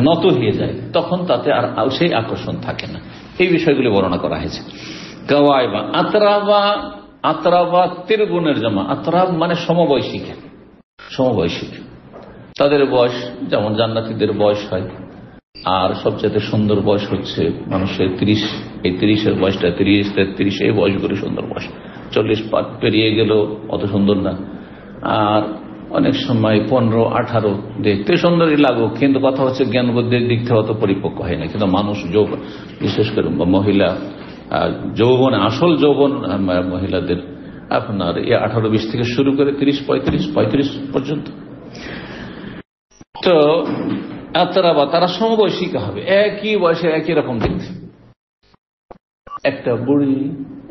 নত হয়ে যায়, তখন তাতে আর সেই আকর্ষণ থাকে না। এই বিষয়গুলি বর্ণনা করা হয়েছে। কাওয়ায়েবা আতরাবা, আতরাবা তিরগুণের জমা, আতরাব মানে সমবয়সিক, সমবয়সিক, তাদের বয়স যেমন জান্নাতীদের বয়স হয়, আর সবচেয়ে সুন্দর বয়স হচ্ছে মানুষের 30, এই 30-এর বয়সটা, 30, 33, এই বয়সগুলি সুন্দর বয়স। 40 পেরিয়ে গেল অত সুন্দর না, আর অনেক সময় 15, 18 দেখতে সুন্দরই লাগুক, কিন্তু কথা হচ্ছে জ্ঞান বুদ্ধির দিক থেকে অত পরিপক্ক হয় না। কিন্তু মানুষ যৌবন, বিশেষ করে মহিলা যৌবনে, আসল যৌবন মহিলাদের আপনার 18-20 থেকে শুরু করে 30, 35 পর্যন্ত। তো আতরাবা, তারা সমবয়সিকা হবে, একই বয়সে একই রকম দেখতে। একটা বুড়ি,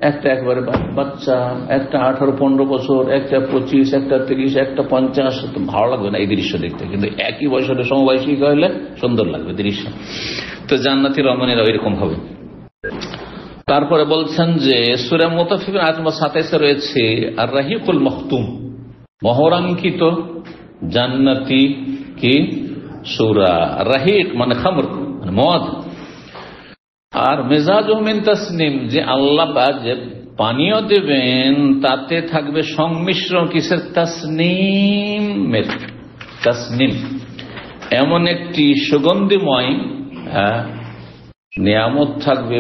একটা একবারে বাচ্চা, একটা 18-15 বছর, একটা 25, একটা 30, একটা 50, ভালো লাগবে না এই দৃশ্য দেখতে, কিন্তু একই বয়সে সমবয়সিকা হলে সুন্দর লাগবে দৃশ্য। তো জান্নাতি রমণীরা ওইরকম হবে। তারপরে বলছেন যে সূরা মুতাফফিফিন আয়াত 27 রয়েছে আর রাহিকুল মখতুম, মোহরাঙ্কিত জান্নাতি কি সূরা। রাহিক মানে খামর, মানে মদ। আর মেজাজুহু মিন তাসনিম, যে আল্লাহ যে পানীয় দেবেন তাতে থাকবে সংমিশ্রণ কিসের, তাসনিমের। তাসনিম এমন একটি সুগন্ধিময় নিয়ামত থাকবে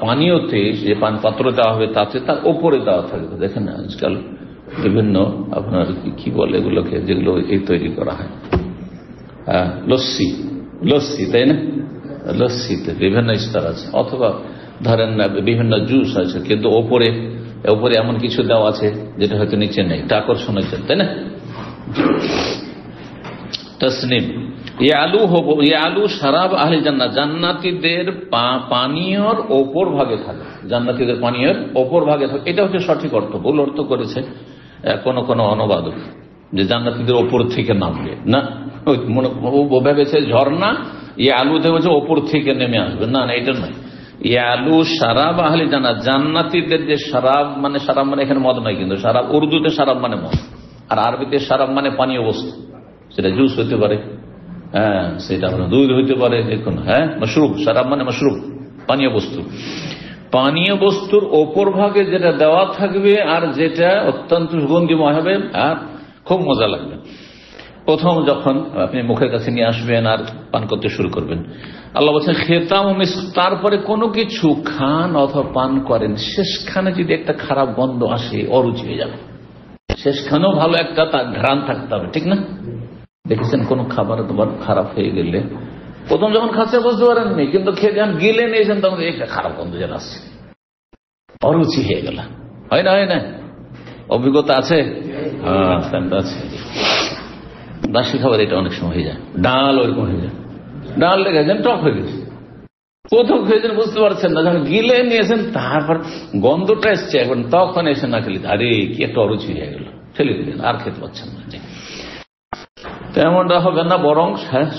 পানীয়তে, যে পান পাত্র দেওয়া হবে তাতে তার ওপরে দেওয়া থাকবে। দেখেন আজকাল বিভিন্ন আপনার কি বলে এগুলোকে, যেগুলো এই তৈরি করা হয়, লস্যি, লস্যি, তাই না? লস্যিতে বিভিন্ন স্তর আছে, অথবা ধরেন বিভিন্ন জুস আছে, কিন্তু ওপরে এমন কিছু দেওয়া আছে যেটা হয়তো নিচে নেই, এটা আকর্ষণ হয়েছে, তাই না? তসনিম ইয়ালু শারাব আহলি জান্নাত, জান্নাতীদের পানীয়র ওপর ভাগে থাকে, জান্নাতীদের পানীয়ের ওপর ভাগে থাকে। এটা হচ্ছে সঠিক অর্থ। ভুল অর্থ করেছে কোন অনুবাদক যে জান্নাতীদের ওপর থেকে নামবে না, ভেবেছে ঝর্ণা ইয়ালুতে হচ্ছে ওপর থেকে নেমে আসবে, না না, এটা নয়। ইয়ালু শারাব আহলি জান্নাত, জান্নাতীদের যে শারাব মানে এখানে মদ নয়, কিন্তু শারাব উর্দুতে শারাব মানে মদ, আর আরবিতে শারাব মানে পানীয় বস্তু। সেটা জুস হইতে পারে, হ্যাঁ, সেটা দুধ হইতে পারে, দেখুন, হ্যাঁ, মশরুব, শারাব মানে মশরুব, পানীয় বস্তু। পানীয় বস্তুর ওপর ভাগে যেটা দেওয়া থাকবে আর যেটা অত্যন্ত সুগন্ধিময় হবে আর খুব মজা লাগবে। প্রথম যখন আপনি মুখের কাছে নিয়ে আসবেন আর পান করতে শুরু করবেন, আল্লাহ বলছেন খেতাম মিস্ক, তারপরে কোনো কিছু খান অথবা পান করেন, শেষখানে যদি একটা খারাপ গন্ধ আসে, অরুচি হয়ে যাবে। শেষখানেও ভালো একটা তার ঘ্রাণ থাকতে হবে, ঠিক না? দেখেছেন কোন খাবার তোমার খারাপ হয়ে গেলে প্রথম যখন খাচ্ছে বুঝতে পারেননি, কিন্তু খেয়ে যখন গিলে নিয়েছেন তখন একটা খারাপ গন্ধ যেন আসছে, অরুচি হয়ে গেল। হয় না, হয় না? অভিজ্ঞতা আছে? হ্যাঁ, আছে। বাসি খাবার এটা অনেক সময় হয়ে যায়, ডাল ওইরকম হয়ে যায়, ডাল দেখেছেন টক হয়ে গেছে, প্রথম খেয়েছেন বুঝতে পারছেন না, যখন গিলে নিয়েছেন তারপর গন্ধটা এসছে, এখন তখন এসে না খেলে আরে কি একটা অরুচি হয়ে গেল, ফেলে দিলেন, আর খেতে পারছেন না। তেমনটা হবে না, বরং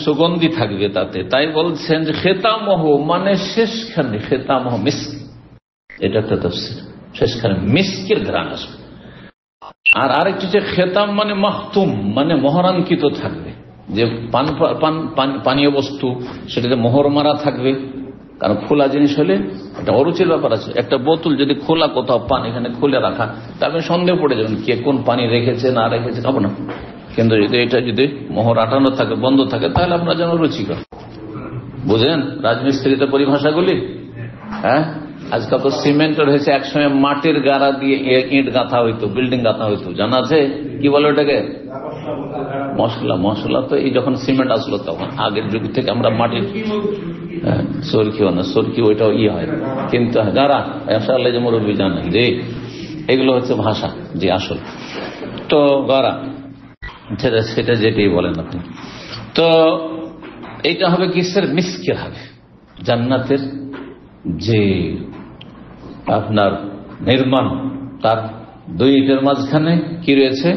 সুগন্ধি থাকবে তাতে। তাই বলছেন যে খেতামহ মানে শেষখানে, খেতামহ মিস্ক, এটা একটা তাফসীর, শেষখানে মিস্কের ঘ্রাণ আসবে। আর আরেকটি যে খেতাম মানে মাখতুম, মানে মোহরাঙ্কিত থাকবে, যে পানীয় বস্তু সেটাতে মোহর মারা থাকবে। কারণ খোলা জিনিস হলে একটা অরুচির ব্যাপার আছে। একটা বোতল যদি খোলা, কোথাও পান এখানে খুলে রাখা, তা আপনি সন্দেহ পড়ে যাবেন কে কোন পানি রেখেছে না রেখেছে, খাবো না। কিন্তু যদি এটা যদি মোহর আটানো থাকে, বন্ধ থাকে, তাহলে আপনার যেন রুচিকর। বুঝেন রাজমিস্ত্রিতে পরিভাষাগুলি? হ্যাঁ, আজকাল তো সিমেন্টের হয়েছে, একসময় মাটির গাড়া দিয়ে ইট গাঁথা হইতো, বিল্ডিং গাঁথা হইতো, জানা আছে? কি বলে ওটাকে? মশলা। তো এই যখন সিমেন্ট আসলো তখন, আগের যুগ থেকে আমরা মাটির, সরকিও না, সরকি ওইটাও হয়, কিন্তু গাড়া আসলে যে মুরব্বী জানেন যে এগুলো হচ্ছে ভাষা, যে আসল তো গাড়া, সেটা যেটাই বলেন আপনি। তো এইটা হবে কিসের? মিস্কের হবে। জান্নাতের যে আপনার নির্মাণ, তার দুইটার মাঝখানে কি রয়েছে?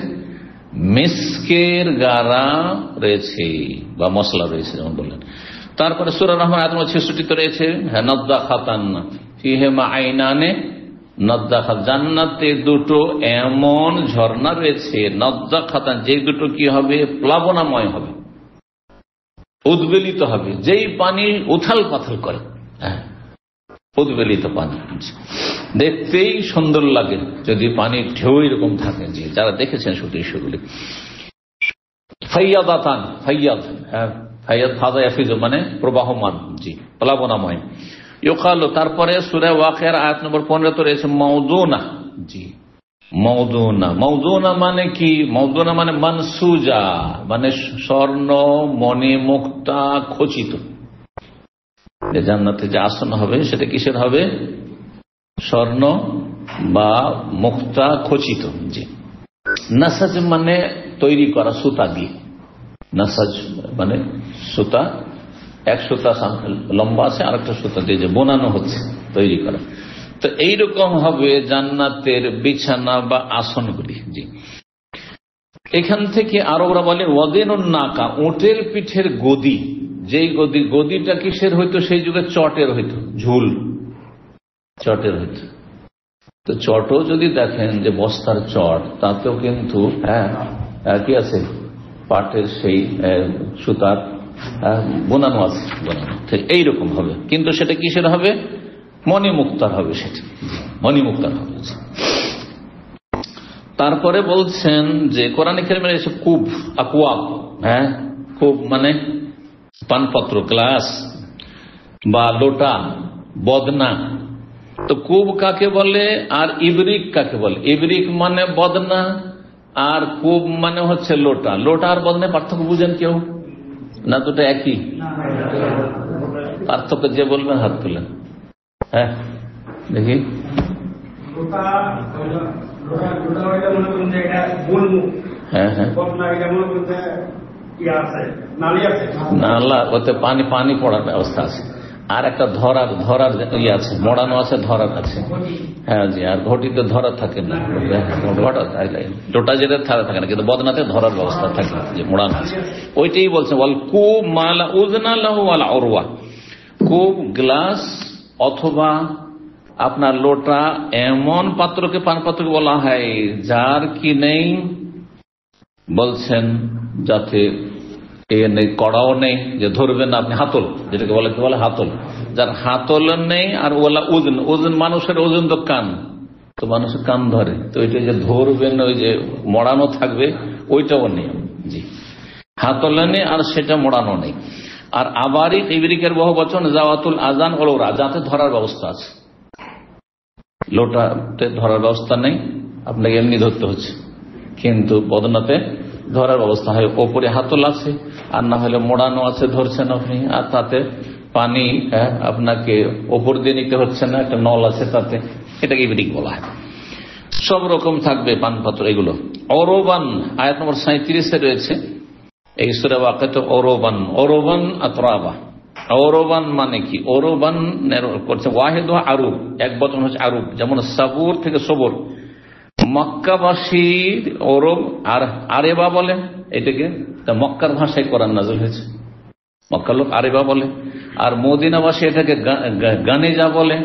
মিস্কের গাড়া রয়েছে বা মশলা রয়েছে, যেমন বললেন। তারপরে সূরা রহমান আয়াত 66 তে রয়েছে নাদ্দাখাতান ফিহিমা আইনানে নাদ্দাখাত, জান্নাতে দুটো এমন ঝর্ণা রয়েছে, নাদ্দাখাতান, যে দুটো কি হবে? প্লাবনাময় হবে, উদ্বেলিত হবে, যেই পানি উথাল পাথাল করে, উদ্বেলিত পানি, দেখতেই সুন্দর লাগে যদি পানির ঢেউ এরকম থাকে। যে যারা দেখেছেন দৃশ্যগুলি, ফাইয়াদাতান, ফাইয়াদ ফাদা ইয়াফিজ মানে প্রবাহমান, জি, প্লাবনাময়। ইউকালু, তারপরে সূরা ওয়াকিয়ার আয়াত নম্বর 15 রয়েছে মাউদুনা, জি, মাউদুনা মানে কি? মাউদুনা মানে মানসুজা, মানে স্বর্ণ মণি মুক্তা খচিত। জান্নাতে যে আসন হবে সেটা কিসের হবে? স্বর্ণ বা মুক্তা খচিত, জি। নাসাজ মানে তৈরি করা, সুতা দিয়ে। নাসাজ মানে সুতা, এক সুতা লম্বা আছে, আর একটা সুতা দিয়ে যে বোনানো হচ্ছে, তৈরি করা। তো এইরকম হবে জান্নাতের বিছানা বা আসনগুলি, জি। এখান থেকে আরবরা বলে ওয়াদিনুন নাকা, উটের পিঠের গদি। যেই গদিটা কিসের হইতো? সেই যুগে চটের হইতো, ঝুল চটের হইতো। তো চটও যদি দেখেন যে বস্তার চট, তাতেও কিন্তু কি আছে? পাটের সেই সুতার বোনানো আছে, বোনানো। এইরকম হবে, কিন্তু সেটা কিসের হবে? মণিমুক্তার হবে, সেটা মণিমুক্তার হবে। তারপরে বলছেন যে কোরআনে কারিমে এসে কুব, আকওয়াব, কুব মানে পানপত্র, গ্লাস বা লোটা, বদনা। তো কুব কাকে বলে আর ইবরিক কাকে বলে? ইবরিক মানে বদনা আর কুব মানে হচ্ছে লোটা। লোটা আর বদনায় পার্থক্য বুঝেন কেউ? না দুটো একই? পার্থক্য যে বলবেন হাত তুলেন। হ্যাঁ দেখি। হ্যাঁ হ্যাঁ, নালা ওতে পানি পানি পড়ার ব্যবস্থা আছে, আর একটা ধরার ধরার ইয়ে আছে, মোড়ানো আছে, ধরার আছে। হ্যাঁ জি, আর ঘটিতে ধরা থাকে না, লোটা যেটা থাকে না, কিন্তু বদনাতে ধরার ব্যবস্থা থাকে, যে মোড়ানো আছে ওইটাই বলছে। বল কুব মালা উজনা লাহু ওয়ালা উরওয়া, কুব গ্লাস অথবা আপনার লোটা এমন পাত্রকে, পান পাত্রকে বলা হয় যার কি নেই, বলছেন যাতে এ নেই, কড়াও নেই যে ধরবেন না আপনি, হাতল যেটাকে বলে, কি বলে হাতল, যার হাতল নেই। আর ওলা ওজন, ওজন মানুষের ওজন তো কান, তো মানুষের কান ধরে, তো ওইটা যে ধরবেন ওই যে মোড়ানো থাকবে ওইটাও নেই। জি, হাতল নেই আর সেটা মোড়ানো নেই। আর আবারই ইবরিকের বহু বচন জাওয়াতুল আজান ওরা, যাতে ধরার ব্যবস্থা আছে। লোটাতে ধরার ব্যবস্থা নেই, আপনাকে এমনি ধরতে হচ্ছে, কিন্তু বদনাতে ধরার ব্যবস্থা হয়, ওপরে হাতল আছে, আর না হলে মোড়ানো আছে, ধরছেন আপনি, আর তাতে পানি আপনাকে ওপর দিয়ে নিতে হচ্ছে না, একটা নল আছে তাতে, এটাকে ইবরিক বলা হয়। সব রকম থাকবে পানপাত্র এগুলো। অরোবান আয়াত নম্বর 37-এ রয়েছে এই সূরা ওয়াকিয়াতে, অরোবান, অরোবান আতরাবা। অরোবান মানে কি? অরোবান করছে ওয়াহিদ আরুব, এক বচন হচ্ছে আরুব, যেমন সাবুর থেকে সবর। মক্কাবাসীর অরব আর আরেবা বলে এটাকে, মক্কার ভাষায় কোরআন নাযিল হয়েছে, মক্কার লোক আরেবা বলে। আর মদিনাবাসী এটাকে গানেজা বলে।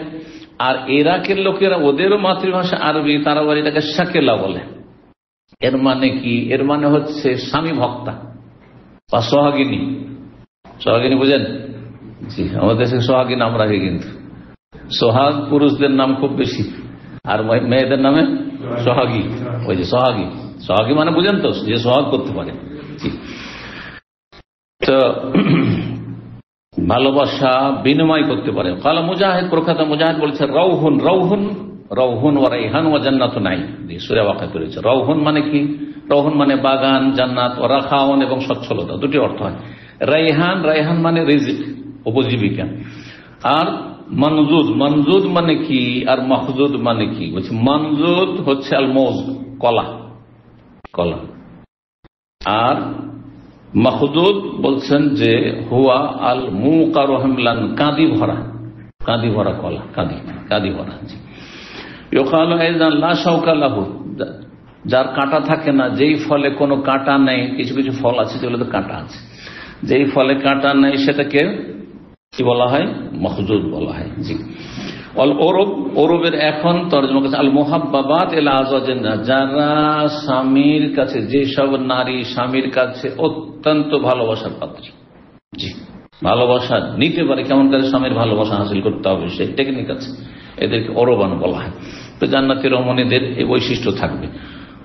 আর ইরাকের লোকেরা, ওদেরও মাতৃভাষা আরবি, তারা বলে এটাকে শাকেলা বলে। এর মানে কি? এর মানে হচ্ছে স্বামী ভক্তা বা সোহাগিনী। সোহাগিনী বুঝেন? জি, আমাদের দেশে সোহাগী নাম রাখে, কিন্তু সোহাগ পুরুষদের নাম খুব বেশি, আর মেয়েদের নামে সোহাগী। ওই যে সোহাগী, সোহাগী মানে বুঝেন তো, যে সোহাগ করতে পারে। তো ভালোবাসা বিনিময় করতে পারে। কালা মুজাহিদ, প্রখ্যাত মুজাহিদ বলছে রাউহুন, রাউহুন, রাউহুন ওয়া রাইহান ওয়া জান্নাতুন নাঈম। সূরা ওয়াকিয়া করেছে। রাউহুন মানে কি? রাউহুন মানে বাগান, জান্নাত, ও রাখাওয়ান এবং সচ্ছলতা, দুটি অর্থ হয়। রাইহান, রাইহান মানে রিজিক, উপজীবিকা। আর মনজুদ, মনজুদ মানে কি? আর মখজুদ মানে কি? বলছে মনজুদ হচ্ছে আল মৌজ, কলা, কলা। আর মখজুদ বলছেন যে হুয়া আল মুকার হামলান, কাঁদি ভরা, কাঁদি ভরা কলা, কাঁদি, কাঁদি ভরা। ইউকালু আইযান লা শাওকা লাহু, যার কাঁটা থাকে না, যেই ফলে কোনো কাঁটা নেই। কিছু কিছু ফল আছে যেগুলোতে কাঁটা আছে, যেই ফলে কাঁটা নেই সেটাকে কি বলা হয়? মখজুদ বলা হয়। জি। অল ওরব, ওরবের এখন তরজমা করছে আল মুহাব্বাবাত ইলা আজওয়াজিন্না, যারা স্বামীর কাছে, যেসব নারী স্বামীর কাছে অত্যন্ত ভালোবাসার পাত্র। জি, ভালোবাসা নিতে পারে, কেমন করে স্বামীর ভালোবাসা হাসিল করতে হবে সেই টেকনিক আছে, এদেরকে ওরবান বলা হয়। তো জান্নাতি রমণীদের এই বৈশিষ্ট্য থাকবে।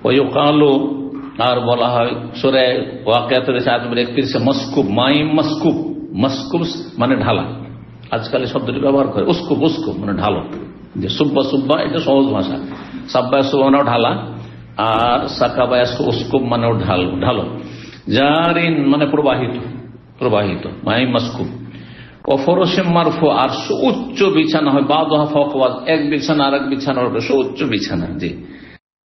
ওই কালো, আর বলা হয় সূরা ওয়াকিয়াতে আয়াত নম্বর 31 মসকুব, মাইম মসকুব, মসকুব মানে ঢালা, আজকাল শব্দটি ব্যবহার করে। উস্কুব, উস্কুব মানে ঢালো, যে সুব্বা, সুব্বা এটা সহজ ভাষা, সাব্বা সুব্বা মানেও ঢালা, আর সাকাবা উস্কুব মানেও ঢালো। জারিন মানে প্রবাহিত, প্রবাহিত, মাইম মসকুব। অফরসেম মারফু, আর সুউচ্চ বিছানা হয়, বাদহা ফাওকা, এক বিছানা আর এক বিছানার উপরে, সুউচ্চ বিছানা। জি।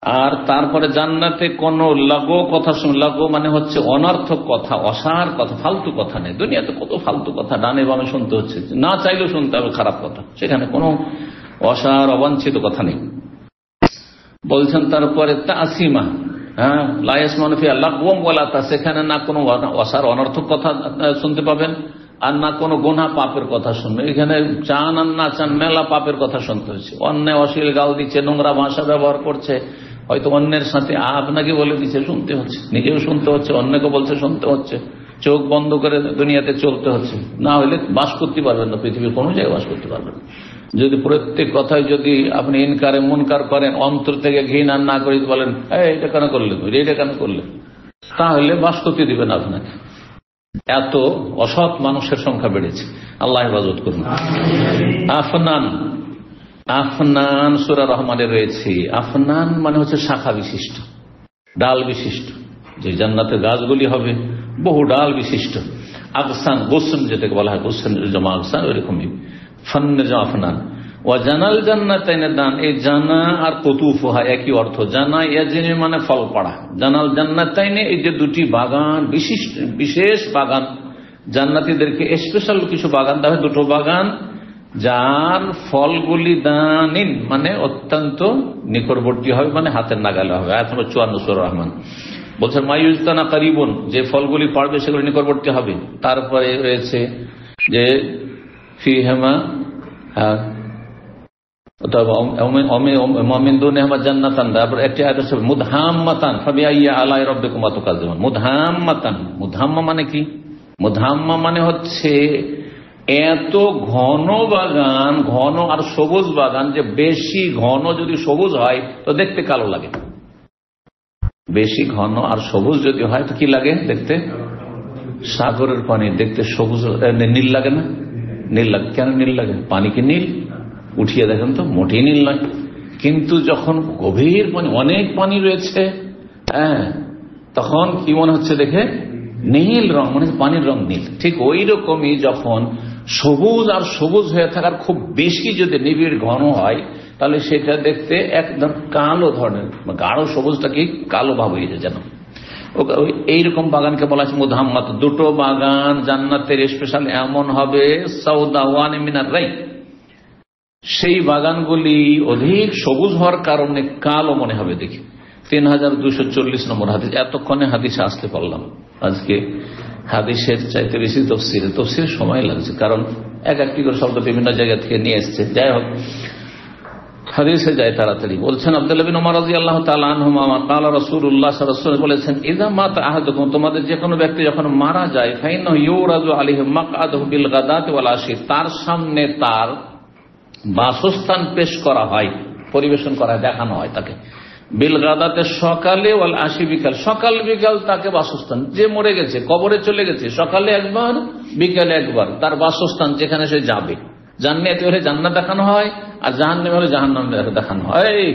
আর তারপরে জান্নাতে কোন লাগো কথা শুন, লাগো মানে হচ্ছে অনর্থক কথা, অসার কথা, ফালতু কথা নেই। দুনিয়াতে কত ফালতু কথা ডানে বামে শুনতে হচ্ছে, না চাইলেও শুনতে হবে খারাপ কথা, সেখানে কোনো অসার অবাঞ্ছিত কথা নেই। বলছেন তারপরে তাসিমা, হ্যাঁ, লাইস মানফিয়া লাগওম ওয়ালা তা, সেখানে না কোনো অসার অনর্থক কথা শুনতে পাবেন, আর না কোনো গোনা পাপের কথা শুনবে। এখানে চান আর না চান মেলা পাপের কথা শুনতে হচ্ছে। অন্যায় অশ্লীল গাল দিচ্ছে, নোংরা ভাষা ব্যবহার করছে, হয়তো অন্যের সাথে আপনাকে বলে দিচ্ছে, শুনতে হচ্ছে, নিজেও শুনতে হচ্ছে, অন্যকে বলছে শুনতে হচ্ছে, চোখ বন্ধ করে দুনিয়াতে চলতে হচ্ছে। না হলে বাস করতে পারবেন না, পৃথিবীর কোনো জায়গায় বাস করতে পারবেন না। যদি প্রত্যেক কথায় যদি আপনি ইনকারে মুনকার করেন, অন্তর থেকে ঘৃণা না করে বলেন এটা কেন করলেন, এটা কেন করলেন, তাহলে বাস করতে দিবেন আপনাকে। এত অসৎ মানুষের সংখ্যা বেড়েছে, আল্লাহ হেফাজত করুন। আফনান, আফনান সূরা রহমানে রয়েছে। আফনান মানে হচ্ছে শাখা বিশিষ্ট, ডাল বিশিষ্ট, যে জান্নাতের গাছগুলি হবে বহু ডাল বিশিষ্ট। আগসান গোসন যেটাকে বলা হয়, গোসন জমা আগসান, ওইরকমই ফান্নের জমা ফানান। ও জানাল জান্নাতাইনের দান, এই জানা আর কতুফুহা একই অর্থ। জানা ইয়াজিনে মানে ফল পড়া, জানাল জান্নাতাইনে এই যে দুটি বাগান, বিশেষ বাগান, জান্নাতীদেরকে স্পেশাল কিছু বাগান দেওয়া হয়, দুটো বাগান যার ফলগুলি দানিন মানে অত্যন্ত নিকটবর্তী হবে, মানে হাতের নাগালে হবে। আয়াত নম্বর 54 সূরা রহমান বলছেন মায়ুজতানা কারিবুন, যে ফলগুলি পড়বে সেগুলি নিকটবর্তী হবে। তারপরে রয়েছে যে ফিহিমা জান্নাতান, তারপর একটি আয়াত আছে মুদহাম্মাতান ফাবিআইয়ি আলাই রাব্বিকুমা তুকাজ্জিবান। মুদহাম্মাতান, মুদহাম্মা মানে কি? মুদহাম্মা মানে হচ্ছে এত ঘন বাগান, ঘন আর সবুজ বাগান, যে বেশি ঘন যদি সবুজ হয় তো দেখতে কালো লাগে, বেশি ঘন আর সবুজ যদি হয় তো কি লাগে দেখতে? সাগরের পানি দেখতে সবুজ, নীল লাগে না? নীল লাগে। কেন নীল লাগে? পানি কি নীল? উঠিয়ে দেখেন তো, মোটেই নীল নয়। কিন্তু যখন গভীর পানি, অনেক পানি রয়েছে, হ্যাঁ, তখন কি মনে হচ্ছে দেখে? নীল রং, মানে পানির রং নীল। ঠিক ওই রকমই যখন সবুজ আর সবুজ হয়ে থাকার খুব বেশি যদি নিবিড় ঘন হয়, তাহলে সেটা দেখতে একদম কালো ধরনের, গাঢ় সবুজটা কি কালো ভাব হয়ে যায় যেন। এইরকম বাগানকে বলা হচ্ছে মুদহাম্মাত। দুটো বাগান জান্নাতের স্পেশাল এমন হবে, সাউদাওয়ান মিনার রাই, সেই বাগানগুলি অধিক সবুজ হওয়ার কারণে কালো মনে হবে দেখে। 3240 নম্বর হাদিস। এতক্ষণে হাদিসে আসতে পারলাম, আজকে হাদিসের চাইতে বেশি তফসিরে সময় লাগছে, কারণ একটি করে শব্দ বিভিন্ন জায়গা থেকে নিয়ে এসছে। যাই হোক, হাদিসে যায় তাড়াতাড়ি। বলছেন আব্দুল্লাহ বিন উমর রাদিয়াল্লাহু তাআলা আনহুমা ক্বালা রাসূলুল্লাহ সাল্লাল্লাহু আলাইহি ওয়াসাল্লাম বলেছেন, ইযা মাতা আহাদুকুম, তোমাদের যে কোনো ব্যক্তি যখন মারা যায়, ফাইন্নাহু ইউরাজু আলাইহি মাকআদুহু বিল গাদাতি ওয়াল আশি, তার সামনে তার বাসস্থান পেশ করা হয়, পরিবেশন করা হয়, দেখানো হয় তাকে। বিল গাদাতে সকালে, ওয়াল আশি বিকাল, সকাল বিকাল তাকে বাসস্থান, যে মরে গেছে কবরে চলে গেছে, সকালে একবার বিকালে একবার তার বাসস্থান যেখানে সে যাবে। জান্নাতে হলে জান্নাত দেখানো হয়, আর জাহান্নামে হলে জাহান্নাম দেখানো হয়। এই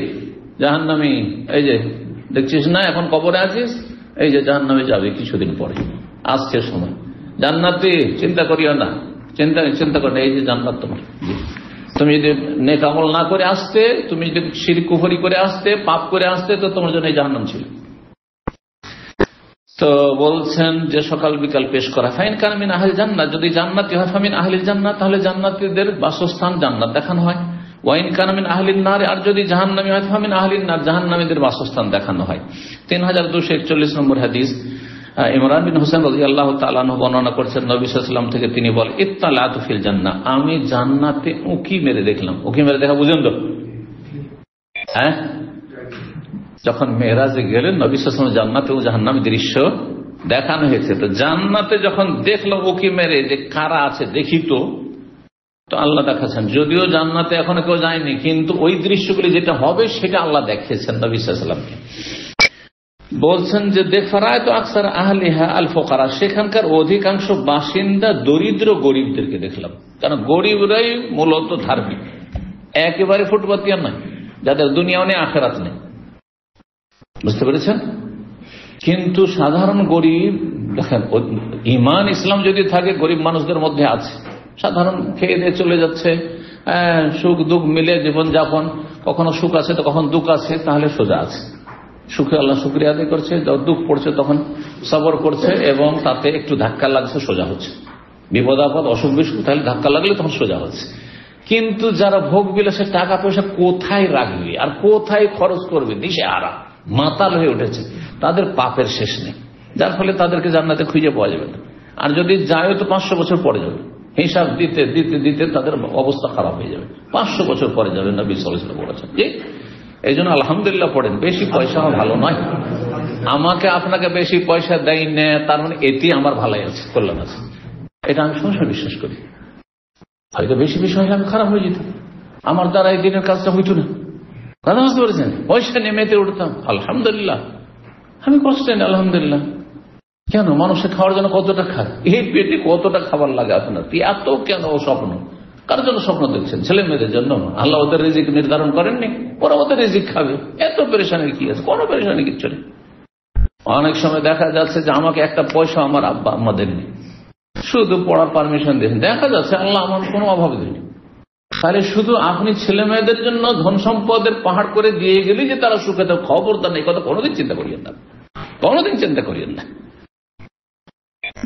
জাহান্নামী, এই যে দেখছিস না এখন কবরে আছিস, এই যে জাহান্নামে যাবে কিছুদিন পরে, আসছে সময়। জান্নাতে চিন্তা করিও না, চিন্তা করি না, এই যে জান্নাত তোমার। তুমি যদি নেক আমল না করে আসতে, তুমি যদি শিরক কুফরি করে আসতে, পাপ করে আসতে, তো তোমার জন্য এই জাহান্নাম ছিল। তো বলছেন যে সকাল বিকাল পেশ করা। ফাইন কান মিন আহলিল জান্নাত, যদি জান্নাতি হয় ফামিন আহলিল জান্নাত, তাহলে জান্নাতীদের বাসস্থান জান্নাত দেখানো হয়। ওয়াইন কান মিন আহলিন নার, আর যদি জাহান্নামী হয় ফামিন আহলিন নার, জাহান্নামীদের বাসস্থান দেখানো হয়। 3241 নম্বর হাদিস। ইমরান বিন হোসেন রাদিয়াল্লাহু তাআলা আনহু বর্ণনা করেছেন, নবী সাল্লাল্লাহু আলাইহি ওয়াসাল্লাম থেকে তিনি বলেন, ইত্তালাতু ফিল জান্নাহ, আমি জান্নাতে উঁকি মেরে দেখলাম। উঁকি মেরে দেখা বুঝেন তো? হ্যাঁ, যখন মেরাজে গেলেন নবী সাল্লাল্লাহু আলাইহি ওয়াসাল্লাম জান্নাতে ও জাহান্নামী দৃশ্য দেখানো হয়েছে, তো জান্নাতে যখন দেখলো উঁকি মেরে যে কারা আছে দেখি তো আল্লাহ দেখাচ্ছেন। যদিও জান্নাতে এখনো কেউ যায়নি, কিন্তু ওই দৃশ্যগুলি যেটা হবে সেটা আল্লাহ দেখিয়েছেন নবী সাল্লাল্লাহু আলাইহি ওয়াসাল্লামকে। বলছেন যে দেখারায় তো আকসার আহলিহা আল ফুকারা, সেখানকার অধিকাংশ বাসিন্দা দরিদ্র গরিবদেরকে দেখলাম। কারণ গরিবরাই মূলত ধার্মিক, একেবারে ফুটপাতিয়া নয়, যাদের দুনিয়াও নেই আখিরাত নেই, বুঝতে পেরেছেন? কিন্তু সাধারণ গরিব, দেখেন ইমান ইসলাম যদি থাকে গরিব মানুষদের মধ্যে আছে, সাধারণ খেয়ে দিয়ে চলে যাচ্ছে, সুখ দুঃখ মিলে জীবন যাপন, কখনো সুখ আছে তো কখন দুঃখ আছে, তাহলে সোজা আছে। সুখে আল্লাহ শুকরিয়া আদায় করছে, দুঃখ পড়ছে তখন সবর করছে, এবং তাতে একটু ধাক্কা লাগছে সোজা হচ্ছে। বিপদ আপদ অসুখ বিসুখ তাহলে ধাক্কা লাগলে তখন সোজা হচ্ছে। কিন্তু যারা ভোগ বিলাসে টাকা পয়সা কোথায় রাখবে আর কোথায় খরচ করবে, দিশেহারা মাতাল হয়ে উঠেছে, তাদের পাপের শেষ নেই, যার ফলে তাদেরকে জান্নাতে খুঁজে পাওয়া যাবে না। আর যদি যায় তো 500 বছর পরে যাবে, হিসাব দিতে দিতে দিতে তাদের অবস্থা খারাপ হয়ে যাবে, 500 বছর পরে যাবে। নবী সাল্লাল্লাহু আলাইহি ওয়াসাল্লাম বলেছেন। এই জন্য আলহামদুলিল্লাহ পড়েন, বেশি পয়সা ভালো নয়। আমাকে আপনাকে বেশি পয়সা দেয় না, তার মানে এটি আমার ভালাই আছে, কল্যাণ আছে, এটা আমি সবসময় বিশ্বাস করি। হয়তো বেশি বেশি হলে আমি খারাপ হয়ে যেত, আমার দ্বারা এই দিনের কাজটা হইতো না। কথা বুঝতে পেরেছেন? পয়সা নেমেতে উঠতাম, আলহামদুলিল্লাহ, আমি কষ্ট নেই, আলহামদুলিল্লাহ। কেন মানুষের খাওয়ার জন্য কতটা খায়, এই পেটে কতটা খাবার লাগে আপনার, এত কেন স্বপ্ন? কার জন্য স্বপ্ন দেখছেন? ছেলে মেয়েদের জন্য? আল্লাহ ওদের রিজিক নির্ধারণ করেননি, ওরা ওদের রিজিক খাবে, এত পেরেশানির কি আছে? কোনো পেরেশানি কিচ্ছু নেই। অনেক সময় দেখা যাচ্ছে যে আমাকে একটা পয়সা আমার আব্বা আম্মা দেননি, শুধু পড়ার পারমিশন দিয়েছেন, দেখা যাচ্ছে আল্লাহ আমার কোনো অভাব দেয়নি। তাহলে শুধু আপনি ছেলে মেয়েদের জন্য ধন সম্পদের পাহাড় করে দিয়ে গেলে যে তারা সুখে থাকবে, খবরদার নেই, কথা কোনোদিন চিন্তা করিয়েন না, কোনোদিন চিন্তা করিয়েন না।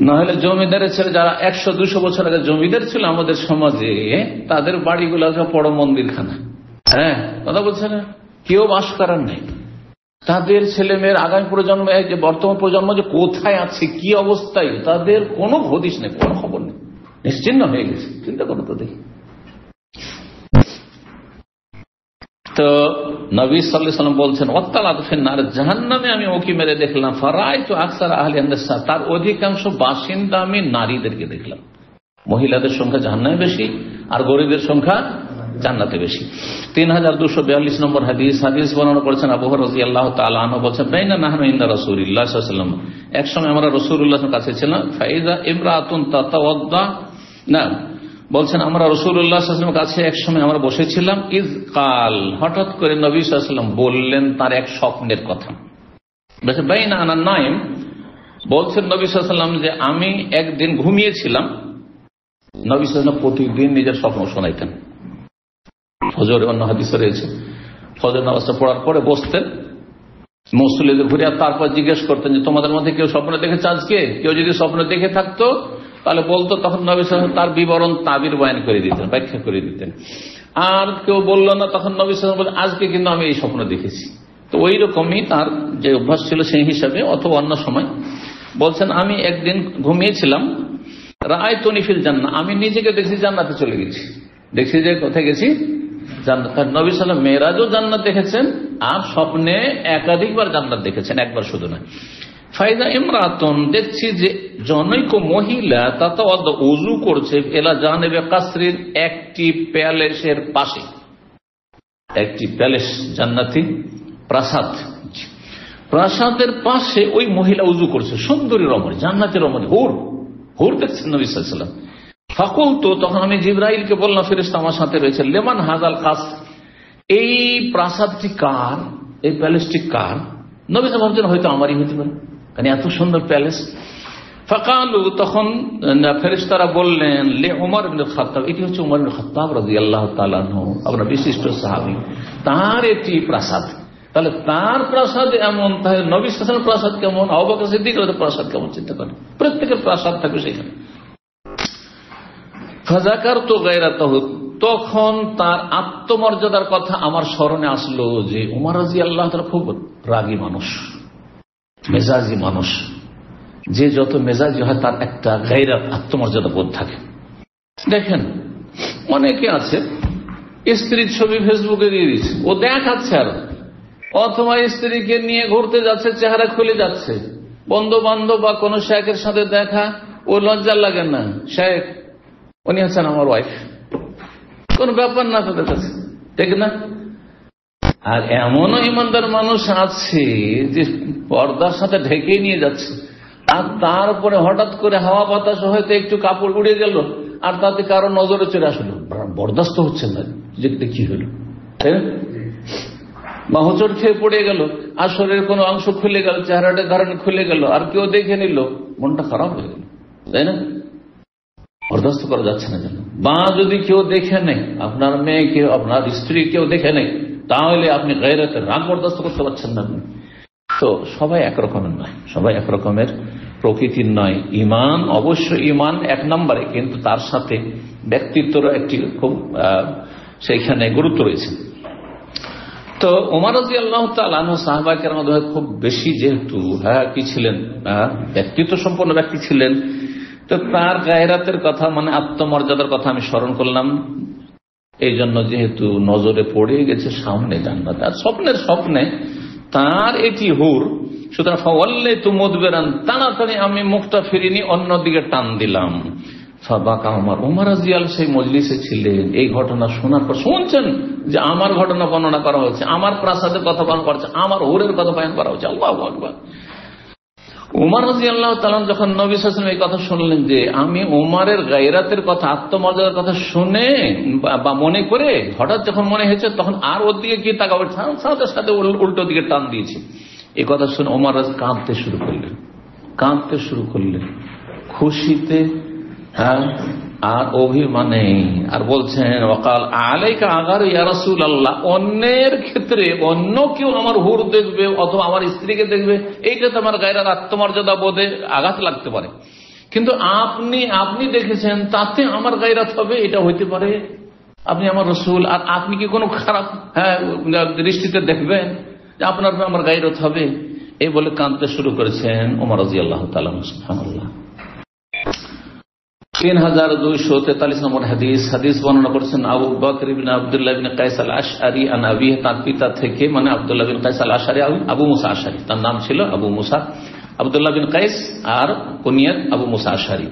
নাহলে জমিদারের ছেলে যারা 100-200 বছর আগে জমিদার ছিল আমাদের সমাজে, তাদের বাড়িগুলো বড় মন্দিরখানা। হ্যাঁ, কথা বলছে না, কেউ বাস করার নেই। তাদের ছেলে মেয়ের আগামী প্রজন্ম, যে বর্তমান প্রজন্ম যে কোথায় আছে, কি অবস্থায়, তাদের কোনো হদিস নেই, কোনো খবর নেই, নিশ্চিন্ন হয়ে গেছে। চিন্তা করো তো দেখি। তো নবী সাল্লাল্লাহু আলাইহি ওয়াসাল্লাম বলছেন, ওয়াত্তালাতু ফিন-নার, জাহান্নামে আমি উকি মেরে দেখলাম, ফারাআইতু আকসার আহলি আন-নিসা, তার অধিকাংশ বাসিন্দা আমি নারীদেরকে দেখলাম। মহিলাদের সংখ্যা জাহান্নামে বেশি, আর গরীবদের সংখ্যা জান্নাতে বেশি। 3242 নম্বর হাদিস বর্ণনা করেছেন আবু হুরায়রা রাদিয়াল্লাহু তাআলা আনহু, বলেছেন, বাইনা নাহনু ইনদা রাসূলিল্লাহ সাল্লাল্লাহু আলাইহি ওয়াসাল্লাম, এক সময় আমরা রাসূলুল্লাহর কাছে ছিলাম, ফাইজা ইমরাতুন তাতাওয়াদ্দা, না বলছেন আমরা রাসূলুল্লাহ সাল্লাল্লাহু আলাইহি ওয়াসাল্লামের কাছে এক সময় আমরা বসেছিলাম, ইজ কাল, হঠাৎ করে নবী সাল্লাল্লাহু আলাইহি ওয়াসাল্লাম বললেন তার এক স্বপ্নের কথা। বলছে বাইনা আনা নাইম, বলছেন নবী সাল্লাল্লাহু আলাইহি ওয়াসাল্লাম যে আমি একদিন ঘুমিয়েছিলাম। নবী সাল্লাল্লাহু আলাইহি ওয়াসাল্লাম প্রতিদিন নিজের স্বপ্ন শোনাইতেন। ফজর, অন্য হাদিসে রয়েছে, ফজর নামাজটা পড়ার পরে বসতেন মুসল্লিদের ঘুরে, আর তারপর জিজ্ঞেস করতেন যে তোমাদের মধ্যে কেউ স্বপ্ন দেখেছে আজকে? কেউ যদি স্বপ্ন দেখে থাকতো তাহলে বলতো, তখন নবী সাল্লাল্লাহু আলাইহি ওয়াসাল্লাম তার বিবরণ তাবির বয়ান করে দিতেন, ব্যাখ্যা করে দিতেন। আর কেউ বললো না, তখন নবী সাল্লাল্লাহু আলাইহি ওয়াসাল্লাম বলতেন আজকে কিন্তু আমি এই স্বপ্ন দেখেছি। তো ওই রকমই তার যে অভ্যাস ছিল সেই হিসাবে, অথবা অন্য সময় বলছেন আমি একদিন ঘুমিয়েছিলাম, রাআইতুনি ফিল জান্নাহ, আমি নিজেকে দেখছি জান্নাতে চলে গেছি। দেখছি যে কোথায় গেছি? জান্নাত। নবী সাল্লাল্লাহু আলাইহি ওয়াসাল্লাম মেরাজও জান্নাত দেখেছেন, আর স্বপ্নে একাধিকবার জান্নাত দেখেছেন, একবার শুধু না। ফাইদা ইমরাতুন, দেখছি যে জনৈক মহিলা তাতাওয়াদ্দা, ওযু করছে, এলা জানিবে কাসরির, একটি প্যালেসের পাশে, একটি প্যালেস, জান্নাতি প্রাসাদ, প্রাসাদের পাশে ওই মহিলা ওযু করছে, সুন্দরী রমণী, জান্নাতের রমণী, হুর দেখছেন নবী সাল্লাল্লাহু আলাইহি ওয়াসাল্লাম। ফাকুলতু, তখন আমি জিবরাইলকে বললাম, ফেরেশতা আমার সাথে রয়েছে, লিমান হাযাল কাসর, এই প্রাসাদটি কার, এই প্যালেসটি কার? নবী সাল্লাল্লাহু আলাইহি ওয়াসাল্লাম ভাবছেন হয়তো আমারই হতে পারে, কারণ এত সুন্দর প্যালেস। ফাকালু, তখন ফেরেশতারা বললেন, লে উমর ইবনে খাত্তাব, এটি হচ্ছে উমর ইবনে খাত্তাব রাদিয়াল্লাহু তাআলা আনহু, আপনার বিশিষ্ট সাহাবী, তার এটি প্রাসাদ। তাহলে তার প্রাসাদ এমন, তাহলে নবী সাল্লাল্লাহু আলাইহি ওয়াসাল্লামের প্রাসাদ কেমন, আবু বকর সিদ্দিকের প্রাসাদ কেমন, চিন্তা করেন, প্রত্যেকের প্রাসাদ থাকবে সেখানে। ফাযাকারতু গায়রাতাহু, তখন তার আত্মমর্যাদার কথা আমার স্মরণে আসলো, যে উমর রাদিয়াল্লাহু তাআলা খুব রাগী মানুষ, মেজাজি মানুষ, যে যত মেজাজি হয় তার একটা গায়রাত, আত্মমর্যাদা বোধ থাকে। দেখেন অনেকে আছে স্ত্রীর ছবি ফেসবুকে দিয়ে দিচ্ছে, ও দেখাচ্ছে, আর অথবা স্ত্রীকে নিয়ে ঘুরতে যাচ্ছে, চেহারা খুলে যাচ্ছে, বন্ধু বান্ধব বা কোন শেখের সাথে দেখা, ও লজ্জা লাগে না, শেখ উনি হচ্ছেন আমার ওয়াইফ, কোন ব্যাপার না তাদের কাছে, ঠিক না? আর এমনও ইমানদার মানুষ আছে যে পর্দার সাথে ঢেকে নিয়ে যাচ্ছে, আর তারপরে হঠাৎ করে হাওয়া বাতাস হয়তো একটু কাপড় উড়ে গেল, আর তাতে কারো নজরে চলে আসলো, বরদাস্ত হচ্ছে না, যে কি হলো, তাই না? বা হোঁচট খেয়ে পড়ে গেল, আর শরীরের কোনো অংশ খুলে গেল, চেহারাটা ধারণে খুলে গেল, আর কেউ দেখে নিল, মনটা খারাপ হয়ে গেল, তাই না? বরদাস্ত করা যাচ্ছে না যেন। বা যদি কেউ দেখে নেই, আপনার মেয়েকে, আপনার স্ত্রী কেউ দেখে নেই, তাহলে আপনি গায়রাতের রাগ বরদাস্ত করতে পারছেন না। তো সবাই একরকমের নয়, সবাই একরকমের প্রকৃতির নয়। ইমান অবশ্য ইমান এক নম্বরে, কিন্তু তার সাথে ব্যক্তিত্বের একটি খুব সেইখানে গুরুত্ব রয়েছে। তো ওমর রাদিয়াল্লাহু তাআলা আনহু সাহাবায়ে কেরামের মধ্যে খুব বেশি, যেহেতু কি ছিলেন, ব্যক্তিত্ব সম্পন্ন ব্যক্তি ছিলেন, তো তার গায়রাতের কথা, মানে আত্মমর্যাদার কথা আমি স্মরণ করলাম। এই জন্য যেহেতু নজরে পড়ে গেছে সামনে জান্নাত, আর স্বপ্নে তার এটি হুর, সুতরাং ফাওয়াল্লাইতু মুদবিরান, তাড়াতাড়ি আমি মুখটা ফিরিনি, অন্যদিকে টান দিলাম। ফাবাকা ওমর, ওমর রাদিয়াল্লাহু সেই মজলিসে ছিলেন, এই ঘটনা শোনার পর, শুনছেন যে আমার ঘটনা বর্ণনা করা হচ্ছে, আমার প্রাসাদের কথা বর্ণনা করা হচ্ছে, আমার হুরের কথা বয়ান করা হচ্ছে, আল্লাহু আকবার। উমর রাদিয়াল্লাহু তাআলা যখন নবী সাল্লাল্লাহু আলাইহি ওয়াসাল্লাম এই কথা শুনলেন, যে আমি উমরের গায়রাতের কথা, আত্মমর্যাদার কথা শুনে বা মনে করে, হঠাৎ যখন মনে হয়েছে, তখন আর ওর দিকে কি তাকাবো, সাথে সাথে উল্টো দিকে টান দিয়েছে। এই কথা শুনে উমর কাঁদতে শুরু করলেন, খুশিতে হ্যাঁ, আর অভিমানে, আর বলছেন ওয়াকাল আলাইকা আগার ইয়া রাসূলুল্লাহ, অন্যের ক্ষেত্রে অন্য কেউ আমার হুর দেখবে অথবা আমার স্ত্রীকে দেখবে, এইটা তো আমার গায়রাত আত্মমর্যাদা বোধে আঘাত লাগতে পারে, কিন্তু আপনি দেখেছেন তাতে আমার গায়রাত হবে, এটা হইতে পারে? আপনি আমার রাসূল, আর আপনি কি কোনো খারাপ দৃষ্টিতে দেখবেন যে আপনার আমার গায়রাত হবে? এই বলে কাঁদতে শুরু করেছেন ওমর রাদিয়াল্লাহু তাআলা। সুবহানাল্লাহ। 3243 নম্বর হাদিস বর্ণনা করেছেন আবু বকর ইবনে আব্দুল্লাহ ইবনে কাইস আল আশআরী আন আবিহি, তার পিতা থেকে, মানে আব্দুল্লাহ বিন কাইস আল আশআরী, আবু মুসা আশআরী, তার নাম ছিল আবু মুসা, আব্দুল্লাহ বিন কাইস আর কুনিয়াত আবু মুসা আশআরী।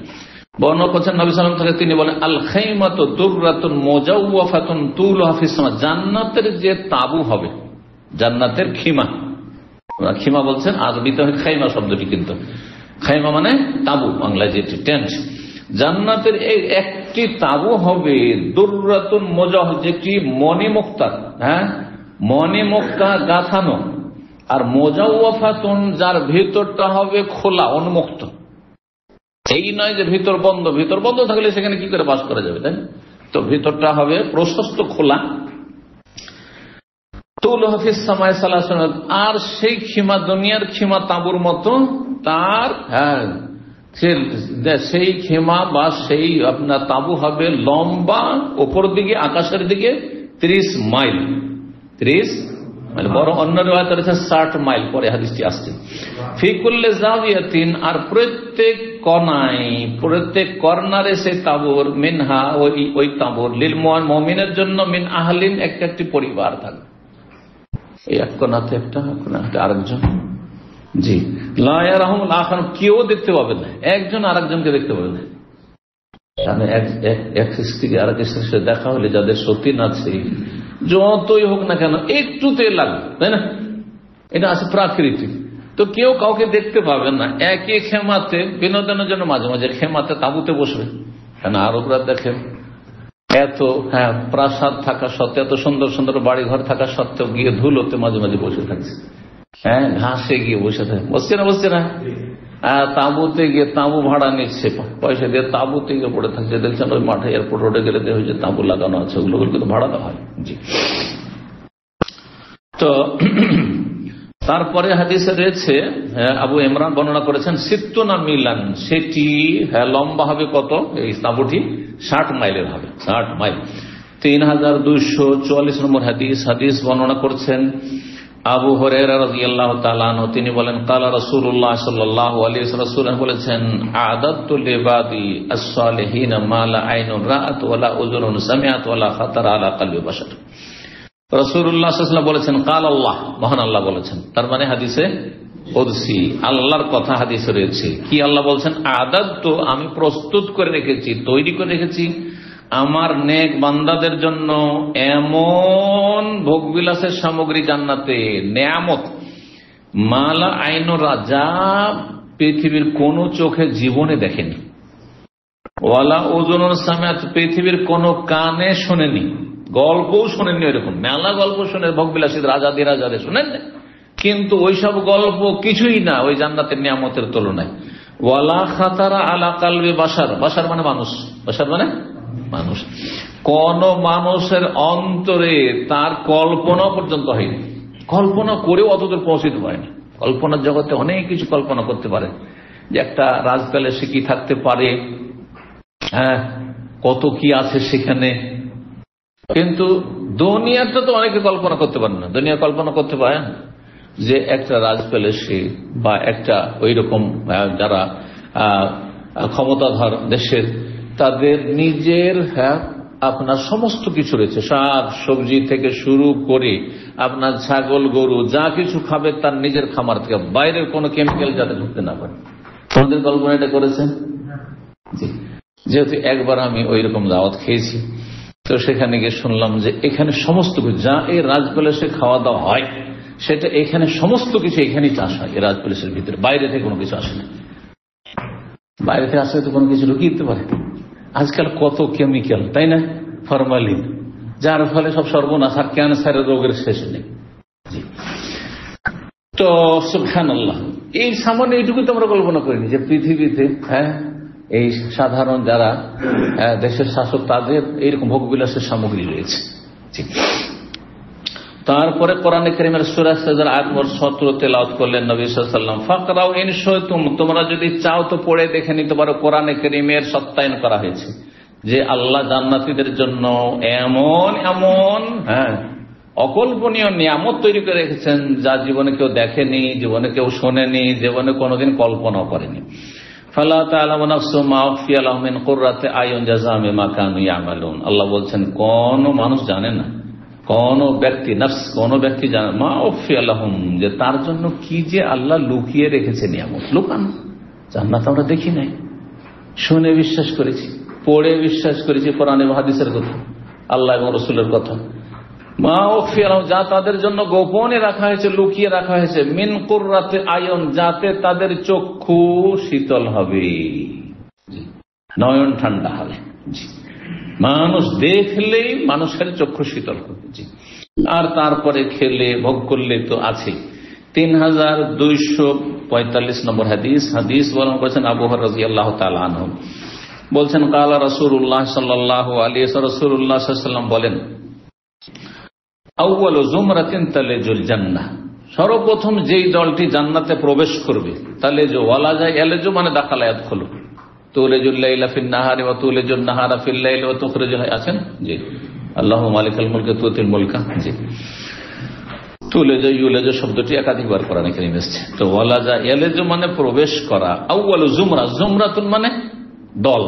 বর্ণনা করছেন নবী সাল্লাল্লাহু আলাইহি ওয়াসাল্লাম থেকে তিনি বলেন, আল খাইমাতু দুররাতুন মুজাওয়াফাতুন তুলুহা ফিস সামা, জান্নাতের যে তাবু হবে, জান্নাতের খিমা বলছেন, আরবিতে হয় খাইমা শব্দটি, কিন্তু খাইমা মানে তাবু, বাংলায় যেটি টেন্ট। জান্নাতের এই একটি তাবু হবে দুররাতুন মুজাহ, যেটি মণিমুক্তা, হ্যাঁ মণিমুক্তা গাঁথানো, আর মুজাওয়াফাতুন, যার ভিতরটা হবে খোলা, উন্মুক্ত। এই নয় যে ভিতর বন্ধ থাকলে সেখানে কি করে বাস করা যাবে, তাই? তো ভিতরটা হবে প্রশস্ত, খোলা। আর সেই খিমা, দুনিয়ার খিমা তাঁবুর মতো, তার সেই খেমা বা সেই আপনার তাঁবু হবে লম্বা ওপর দিকে, আকাশের দিকে 30 মাইল, 30 মাইল, বড় অন্য রিওয়ায়াতে রয়েছে 60 মাইল, পরে হাদিসটি আসছে। ফি কুল্লি জাওয়াতিন, আর প্রত্যেক কোণায়, প্রত্যেক কর্নারে সেই তাঁবুর, মিনহা, ওই তাঁবুর, লিল মুমিনের জন্য, মিন আহলিন, একটি পরিবার থাকবে। এই এক কোণাতে একটা, কোণাতে আরেকজন। জি, লা ইয়ারাহুমুল আখার, কেউ দেখতে পাবে না, একজন আরেকজনকে দেখতে পাবে না। এক স্ত্রী আরেক স্ত্রীর সাথে দেখা হলে, যাদের সতীন আছে, যতই হোক না কেন একটুতে লাগবে, তাই না? এটা আছে প্রাকৃতিক। তো কেউ কাউকে দেখতে পাবে না। একই খেমাতে, বিনোদনের জন্য মাঝে মাঝে খেমাতে, তাঁবুতে বসবে, কেন আরবরা দেখেন এত প্রাসাদ থাকা সত্ত্বেও, এত সুন্দর সুন্দর বাড়ি ঘর থাকা সত্ত্বেও গিয়ে ধুলোতে মাঝে মাঝে বসে থাকছে, ঘাসে গিয়ে বসে থাকে, বসছে না, তাঁবুতে গিয়ে, তাঁবু ভাড়া নিচ্ছে পয়সা দিয়ে, তাঁবুতে গিয়ে পড়ে থাকছে। দেখছেন ওই মাঠে এয়ারপোর্ট রোডে গেলে যে তাঁবু লাগানো আছে, ওগুলোকে তো ভাড়া দেওয়া হয়। জি, তো তারপরে হাদিসে রয়েছে, আবু ইমরান বর্ণনা করেছেন, 60 মিলান, সেটি লম্বা হবে কত? এই তাঁবুটি 60 মাইলের হবে, 60 মাইল। 3244 নম্বর হাদিস বর্ণনা করছেন আবু হুরায়রা রাদিয়াল্লাহু তাআলা আনহু, তিনি বলেন, কালা রাসূলুল্লাহ সাল্লাল্লাহু আলাইহি ওয়াসাল্লাম বলেছেন, আ'দাদতু লিবাদি as-salihin মা লা আইনুন রাআত ওয়া লা উযুনুন সামিআত ওয়া লা খাতারা আলা কলবি বাশার। রাসূলুল্লাহ সাল্লাল্লাহু আলাইহি ওয়াসাল্লাম বলেছেন, কাল আল্লাহ, মহান আল্লাহ বলেছেন, তার মানে হাদিসে কুদসি, আল্লাহর কথা হাদিসে রয়েছে। কি আল্লাহ বলছেন? আ'দাদতু, আমি প্রস্তুত করে রেখেছি, তৈরি করে রেখেছি আমার নেক বান্দাদের জন্য এমন ভোগবিলাসের সামগ্রী জান্নাতে, নেয়ামত, মালা আইন, রাজা পৃথিবীর কোন চোখে জীবনে দেখেনি, ওয়ালা ওজনুন সামিআত, পৃথিবীর কোন কানে শোনেনি, গল্পও শোনেননি, এরকম মেলা গল্প শুনে ভোগবিলাসী রাজাদের শোনেন, কিন্তু ওইসব গল্প কিছুই না ওই জান্নাতের নিয়ামতের তুলনায়। ওয়ালা খাতারা আলা কলবি বাশার, বাশার মানে মানুষ, বাশার মানে মানুষ, কোন মানুষের অন্তরে তার কল্পনা পর্যন্ত হয়নি, কল্পনা করেও অতদূর পৌঁছতে পারেনি। কল্পনার জগতে অনেক কিছু কল্পনা করতে পারে, যে একটা রাজ প্যালেসে কি থাকতে পারে, কত কি আছে সেখানে, কিন্তু দুনিয়াতে তো অনেকে কল্পনা করতে পারে না। দুনিয়া কল্পনা করতে পারে যে একটা রাজ প্যালেসে বা একটা ওই রকম যারা ক্ষমতাধর দেশের, তাদের নিজের আপনার সমস্ত কিছু রয়েছে, শাক সবজি থেকে শুরু করে আপনার ছাগল গরু যা কিছু খাবে তার নিজের খামার থেকে, বাইরের কোনো কেমিক্যাল যাতে ঢুকতে না পারে। তোমাদের কল্পনা এটা করেছেন? যেহেতু একবার আমি ওই রকম দাওয়াত খেয়েছি, তো সেখানে গিয়ে শুনলাম যে এখানে সমস্ত কিছু যা এই রাজ প্যালেসে খাওয়া দাওয়া হয়, সেটা এখানে সমস্ত কিছু এখানেই চাষ হয়, এই রাজ প্যালেসের ভিতরে, বাইরে থেকে কোনো কিছু আসে না। বাইরে থেকে আসলে তো কোনো কিছু ঢুকিয়ে দিতে পারে। আজকাল কত কেমিক্যাল, তাই না, ফরমালিন, যার ফলে সব সর্বনাশ, আর ক্যান্সারের রোগের শেষ নেই। তো সুবহানাল্লাহ, এই সামান্য এইটুকু তো আমরা কল্পনা করিনি যে পৃথিবীতে এই সাধারণ যারা দেশের শাসক তাদের এইরকম ভোগবিলাসের সামগ্রী রয়েছে। তারপরে কোরআনে কারীমের সূরা সাজদার আয়াত নম্বর 17 তেলাওয়াত করলেন নবী সাল্লাল্লাহু আলাইহি ওয়াসাল্লাম, ফাকরাউ ইন শাইতুম, তোমরা যদি চাও তো পড়ে দেখে নিতে পারো। কোরআনে কারীমের সত্যায়ন করা হয়েছে যে আল্লাহ জান্নাতীদের জন্য এমন এমন অকল্পনীয় নিয়ামত তৈরি করে রেখেছেন যা জীবনে কেউ দেখেনি, জীবনে কেউ শোনেনি, জীবনে কোনোদিন কল্পনা করেনি। ফালা তা'লামু নাফসুম মা উখফিয়া লাহুম মিন কুররাতি আয়ুন জাযাআম বিমা কানু ইয়ামালুন। আল্লাহ বলছেন কোন মানুষ জানে না, কোন ব্যক্তি নফস কোন ব্যক্তি জানে মা উখফিয়া লাহুম, যে তার জন্য কি যে আল্লাহ লুকিয়ে রেখেছে নিয়ামত। লুকানো জান্নাত আমরা দেখি নাই, শুনে বিশ্বাস করেছি, পড়ে বিশ্বাস করেছি কোরআন এবং হাদিসের কথা, আল্লাহ এবং রাসূলের কথা। মা উখফিয়া লাহুম, যা তাদের জন্য গোপনে রাখা হয়েছে, লুকিয়ে রাখা হয়েছে, মিন কুররাতি আয়ুন, যাতে তাদের চক্ষু শীতল হবে, নয়ন ঠান্ডা হবে। মানুষ দেখলেই মানুষের চক্ষু শীতল হবে। আর তারপরে খেলে ভোগ করলে তো আছে। 3245 নম্বর হাদিস বর্ণনা করেছেন আবু হুরায়রা রাদিয়াল্লাহু তাআলা আনহু, বলছেন কালা রাসূলুল্লাহ সাল্লাল্লাহু আলাইহি ওয়াসাল্লাম, রাসূলুল্লাহ সাল্লাল্লাহু আলাইহি ওয়াসাল্লাম বলেন, আউয়ালু যুমরাতিন তালিজুল জান্নাহ, সর্বপ্রথম যেই দলটি জান্নাতে প্রবেশ করবে, তালিজু ওয়ালাজা ইয়ালিজু মানে দাখালা ইয়াদখুলু, তুলিজুল লাইলা ফিন নাহারি ওয়া তুলিজুন নাহারা ফিল লাইলি ওয়া তুখরিজুল আছেন জি আল্লাহু মালিকাল মুলকি তুতিল মুলকা। জি, তুলিজু ইউলিজু শব্দটি একাধিকবার কোরআনে কারীমে এসেছে। তো ওয়ালাজা ইয়ালিজু মানে প্রবেশ করা, আউয়ালু জুমরা, জুমরাতুন মানে দল,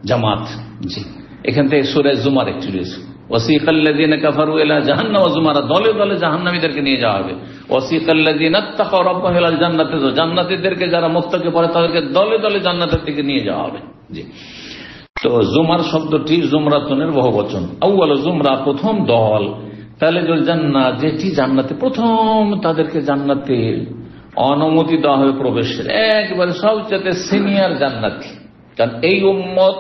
জামাত। জি, এখান থেকে সূরা জুমার একটি রয়েছে, ওয়াসিকাল্লাযিনা কাফারু ইলা জাহান্নাম যুমারা, দলে দলে জাহান্নামীদেরকে নিয়ে যাওয়া হবে। ওয়াসিকাল্লাযিনা তাকাউ রাব্বাহুম ইলাল জান্নাতি, জান্নাতীদেরকে যারা মুত্তাকি পড়ে তাদেরকে দলে দলে জান্নাতের দিকে নিয়ে যাওয়া হবে। জি, তো জুমার শব্দটি জুমরাতুনের বহুবচন। আউয়ালু জুমরা প্রথম দল, তালিজুল জান্নাহ যেটি জান্নাতে প্রথম তাদেরকে জান্নাতে অনুমতি দেওয়া হবে প্রবেশের, একবারে সবচেয়ে সিনিয়র জান্নাতি। কারণ এই উম্মত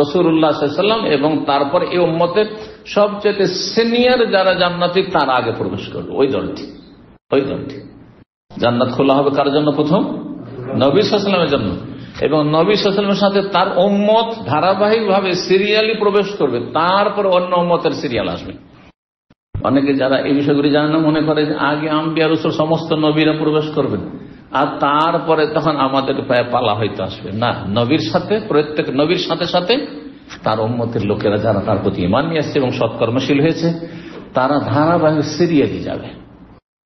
রাসূলুল্লাহ সাল্লাল্লাহু আলাইহি ওয়াসাল্লাম এবং তারপর এই উম্মতের সবচেয়ে সিনিয়র যারা জান্নাতি তারা আগে প্রবেশ করবে। ওই দলটি জান্নাত খোলা হবে কার জন্য? প্রথম নবী সাল্লাল্লাহু আলাইহি ওয়াসাল্লামের জন্য, এবং নবী সাল্লাল্লাহু আলাইহি ওয়াসাল্লামের সাথে তার উম্মত ধারাবাহিকভাবে সিরিয়ালি প্রবেশ করবে, তারপর অন্য উম্মতের সিরিয়াল আসবে। অনেকে যারা এই বিষয়গুলি জানে না মনে করে যে আগে আম্বিয়া রাসূল সমস্ত নবীরা প্রবেশ করবেন আর তারপরে তখন আমাদের পালা হয়তো আসবে না। নবীর সাথে, প্রত্যেক নবীর সাথে সাথে তার উম্মতের লোকেরা যারা তার প্রতি ঈমান নিয়ে আসছে এবং সৎকর্মশীল হয়েছে তারা ধারাবাহিক সিরিয়ালি যাবে,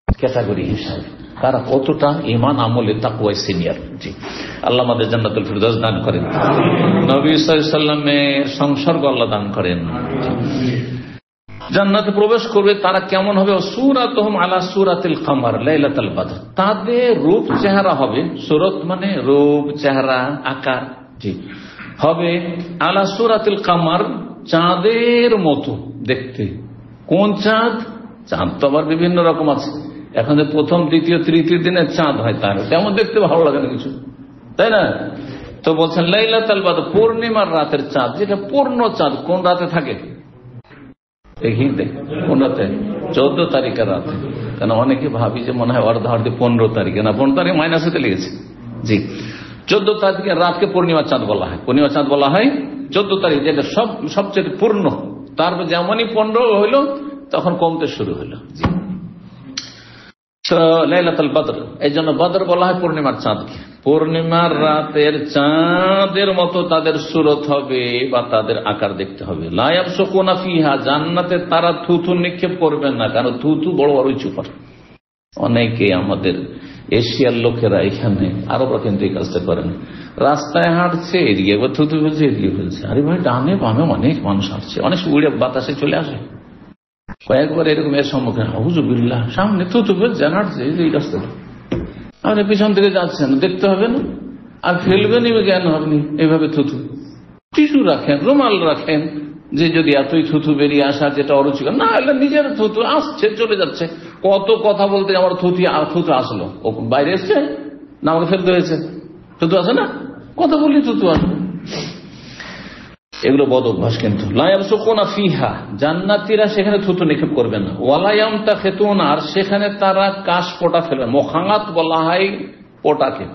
ক্যাটাগরি হিসাবে কারা কতটা ঈমান আমলে তাকওয়ায় সিনিয়র। জি, আল্লাহ আমাদের জান্নাতুল ফিরদাউস দান করেন, নবী সাল্লাল্লাহু আলাইহি ওয়াসাল্লামের সংসর্গ আল্লাহ দান করেন। জান্নাতে প্রবেশ করবে তারা কেমন হবে? সূরাতুহুম আলা সূরাতিল কমার লাইলাতুল বদর, তাদের রূপ চেহারা হবে, সূরত মানে রূপ চেহারা আকার, জি হবে আলা সূরাতিল কমার, চাঁদের মতো দেখতে। কোন চাঁদ? চাঁদ তো আবার বিভিন্ন রকম আছে, এখন প্রথম দ্বিতীয় তৃতীয় দিনের চাঁদ হয়, তার তেমন দেখতে ভালো লাগে না কিছু, তাই না? তো বলছেন লাইলাতুল বদর, পূর্ণিমার রাতের চাঁদ, যেটা পূর্ণ চাঁদ কোন রাতে থাকে? দেখি কোন রাতে? 14 তারিখের রাতে। কেন অনেকে ভাবি যে মনে হয় অর্ধার্ধি 15 তারিখে, না 15 তারিখে মাইনাস হতে লেগেছে। জি, 14 তারিখের রাতকে পূর্ণিমা চাঁদ বলা হয়। পূর্ণিমা চাঁদ বলা হয় 14 তারিখ, যেটা সবচেয়ে পূর্ণ। তারপর যেমনই 15 হইল তখন কমতে শুরু হলো। জি, তো লাইলাতুল বদর, এই জন্য বদর বলা হয় পূর্ণিমার চাঁদকে। পূর্ণিমার রাতের চাঁদের মতো তাদের সুরত হবে বা তাদের আকার দেখতে হবে। লা ইয়াবসুকুনা ফিহা, জান্নাতে তারা থুথু নিক্ষেপ করবেন না, কারণ থুথু বড় বড় চুপার। অনেকে আমাদের এশিয়ার লোকেরা এখানে আরবরা কিন্তু এই কাজটা করেন, রাস্তায় হাঁটছে এদিকে একবার থুথু ফেলছে এদিকে ফেলছে। আরে ভাই, ডানে বামে অনেক মানুষ হাঁটছে, অনেক উড়ে বাতাসে চলে আসে। কয়েকবার এরকম এর সম্মুখীন, আউযুবিল্লাহ, সামনে থুথু ফেলছে হাঁটছে এই রাস্তাটা, আপনি পিছন থেকে যাচ্ছেন, দেখতে হবে না? আর ফেলবেন কেন আপনি এইভাবে থুথু? টিস্যু রাখেন, রুমাল রাখেন, যে যদি এতই থুথু বেরিয়ে আসা যেটা অরুচিকর না, এলে নিজের থুথু আসছে চলে যাচ্ছে। কত কথা বলতে আমার থুথু আসলো, ও বাইরে এসছে না আমাকে ফেলতে হয়েছে, থুথু আসে না, কথা বললি থুথু আসবে। এগুলো বদ অভ্যাস। কিন্তু লা ইয়াবসুকুনা ফিহা, জান্নাতীরা সেখানে থুতু নিক্ষেপ করবে না। ওয়ালা ইয়ামতাখিতুন, আর সেখানে তারা কাশ পোটা ফেলবে। মোখাঙাত বলা হয় পোটাকে,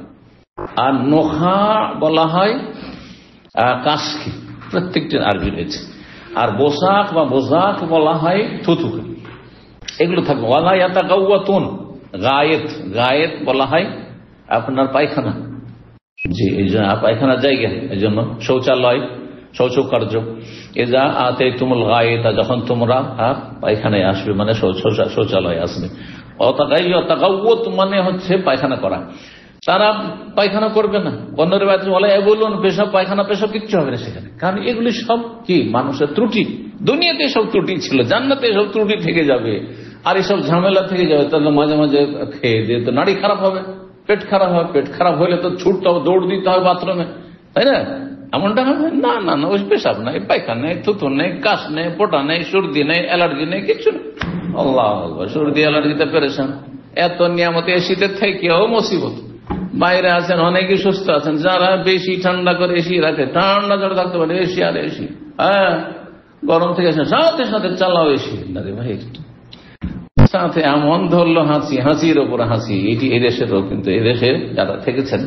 আর নোখা বলা হয় কাশকে, প্রত্যেকটি আরবি রয়েছে। আর বোসাক বা বোজাক বলা হয় থুথুকে, এগুলো থাকবে। ওয়ালা ইয়াতাকাওয়াতুন, গায়েত, গায়েত বলা হয় আপনার পায়খানা, জি এই জন্য পায়খানার জায়গা, এই জন্য শৌচালয়, শৌচকার্য। এজা আতে তুমুল গায়েতা, যখন তোমরা পায়খানায় আসবে মানে শৌচালয় আসবে। অতাকাওয়াত মানে হচ্ছে পায়খানা করা, তারা পায়খানা করবে না। অন্যের বাড়িতে বলে বলুন পেশাব পায়খানা পেশাব কিচ্ছু হবে না সেখানে, কারণ এগুলি সব কি মানুষের ত্রুটি। দুনিয়াতে সব ত্রুটি ছিল, জান্নাতে সব ত্রুটি থেকে যাবে আর এসব ঝামেলা থেকে যাবে। তাহলে মাঝে মাঝে খেয়ে দিয়ে তো নাড়ি খারাপ হবে, পেট খারাপ হবে, পেট খারাপ হলে তো ছুটতে হবে, দৌড় দিতে হবে বাথরুমে, তাই না? এমনটা হবে না, না না, ওই পেশাব নেই, পায়খানা নেই, থুতু নেই, কাশ নেই, পোটা নেই, সর্দি নেই, অ্যালার্জি নেই, কিচ্ছু নেই। আল্লাহ, সর্দি অ্যালার্জিতে পেরেছেন। এত নিয়ামত এসিতে থেকেও মুসিবত। বাইরে আছেন অনেকেই সুস্থ আছেন, যারা বেশি ঠান্ডা করে এসি রাখে, ঠান্ডা জড়ে থাকতে পারে, এসি আর এসি, হ্যাঁ গরম থেকে আসেন সাথে সাথে চালাও এসি। আরে ভাই, সাথে এমন ধরলো হাসি, হাসির ওপর হাসি। এটি এদেশেরও, কিন্তু এদেশে যারা থেকেছেন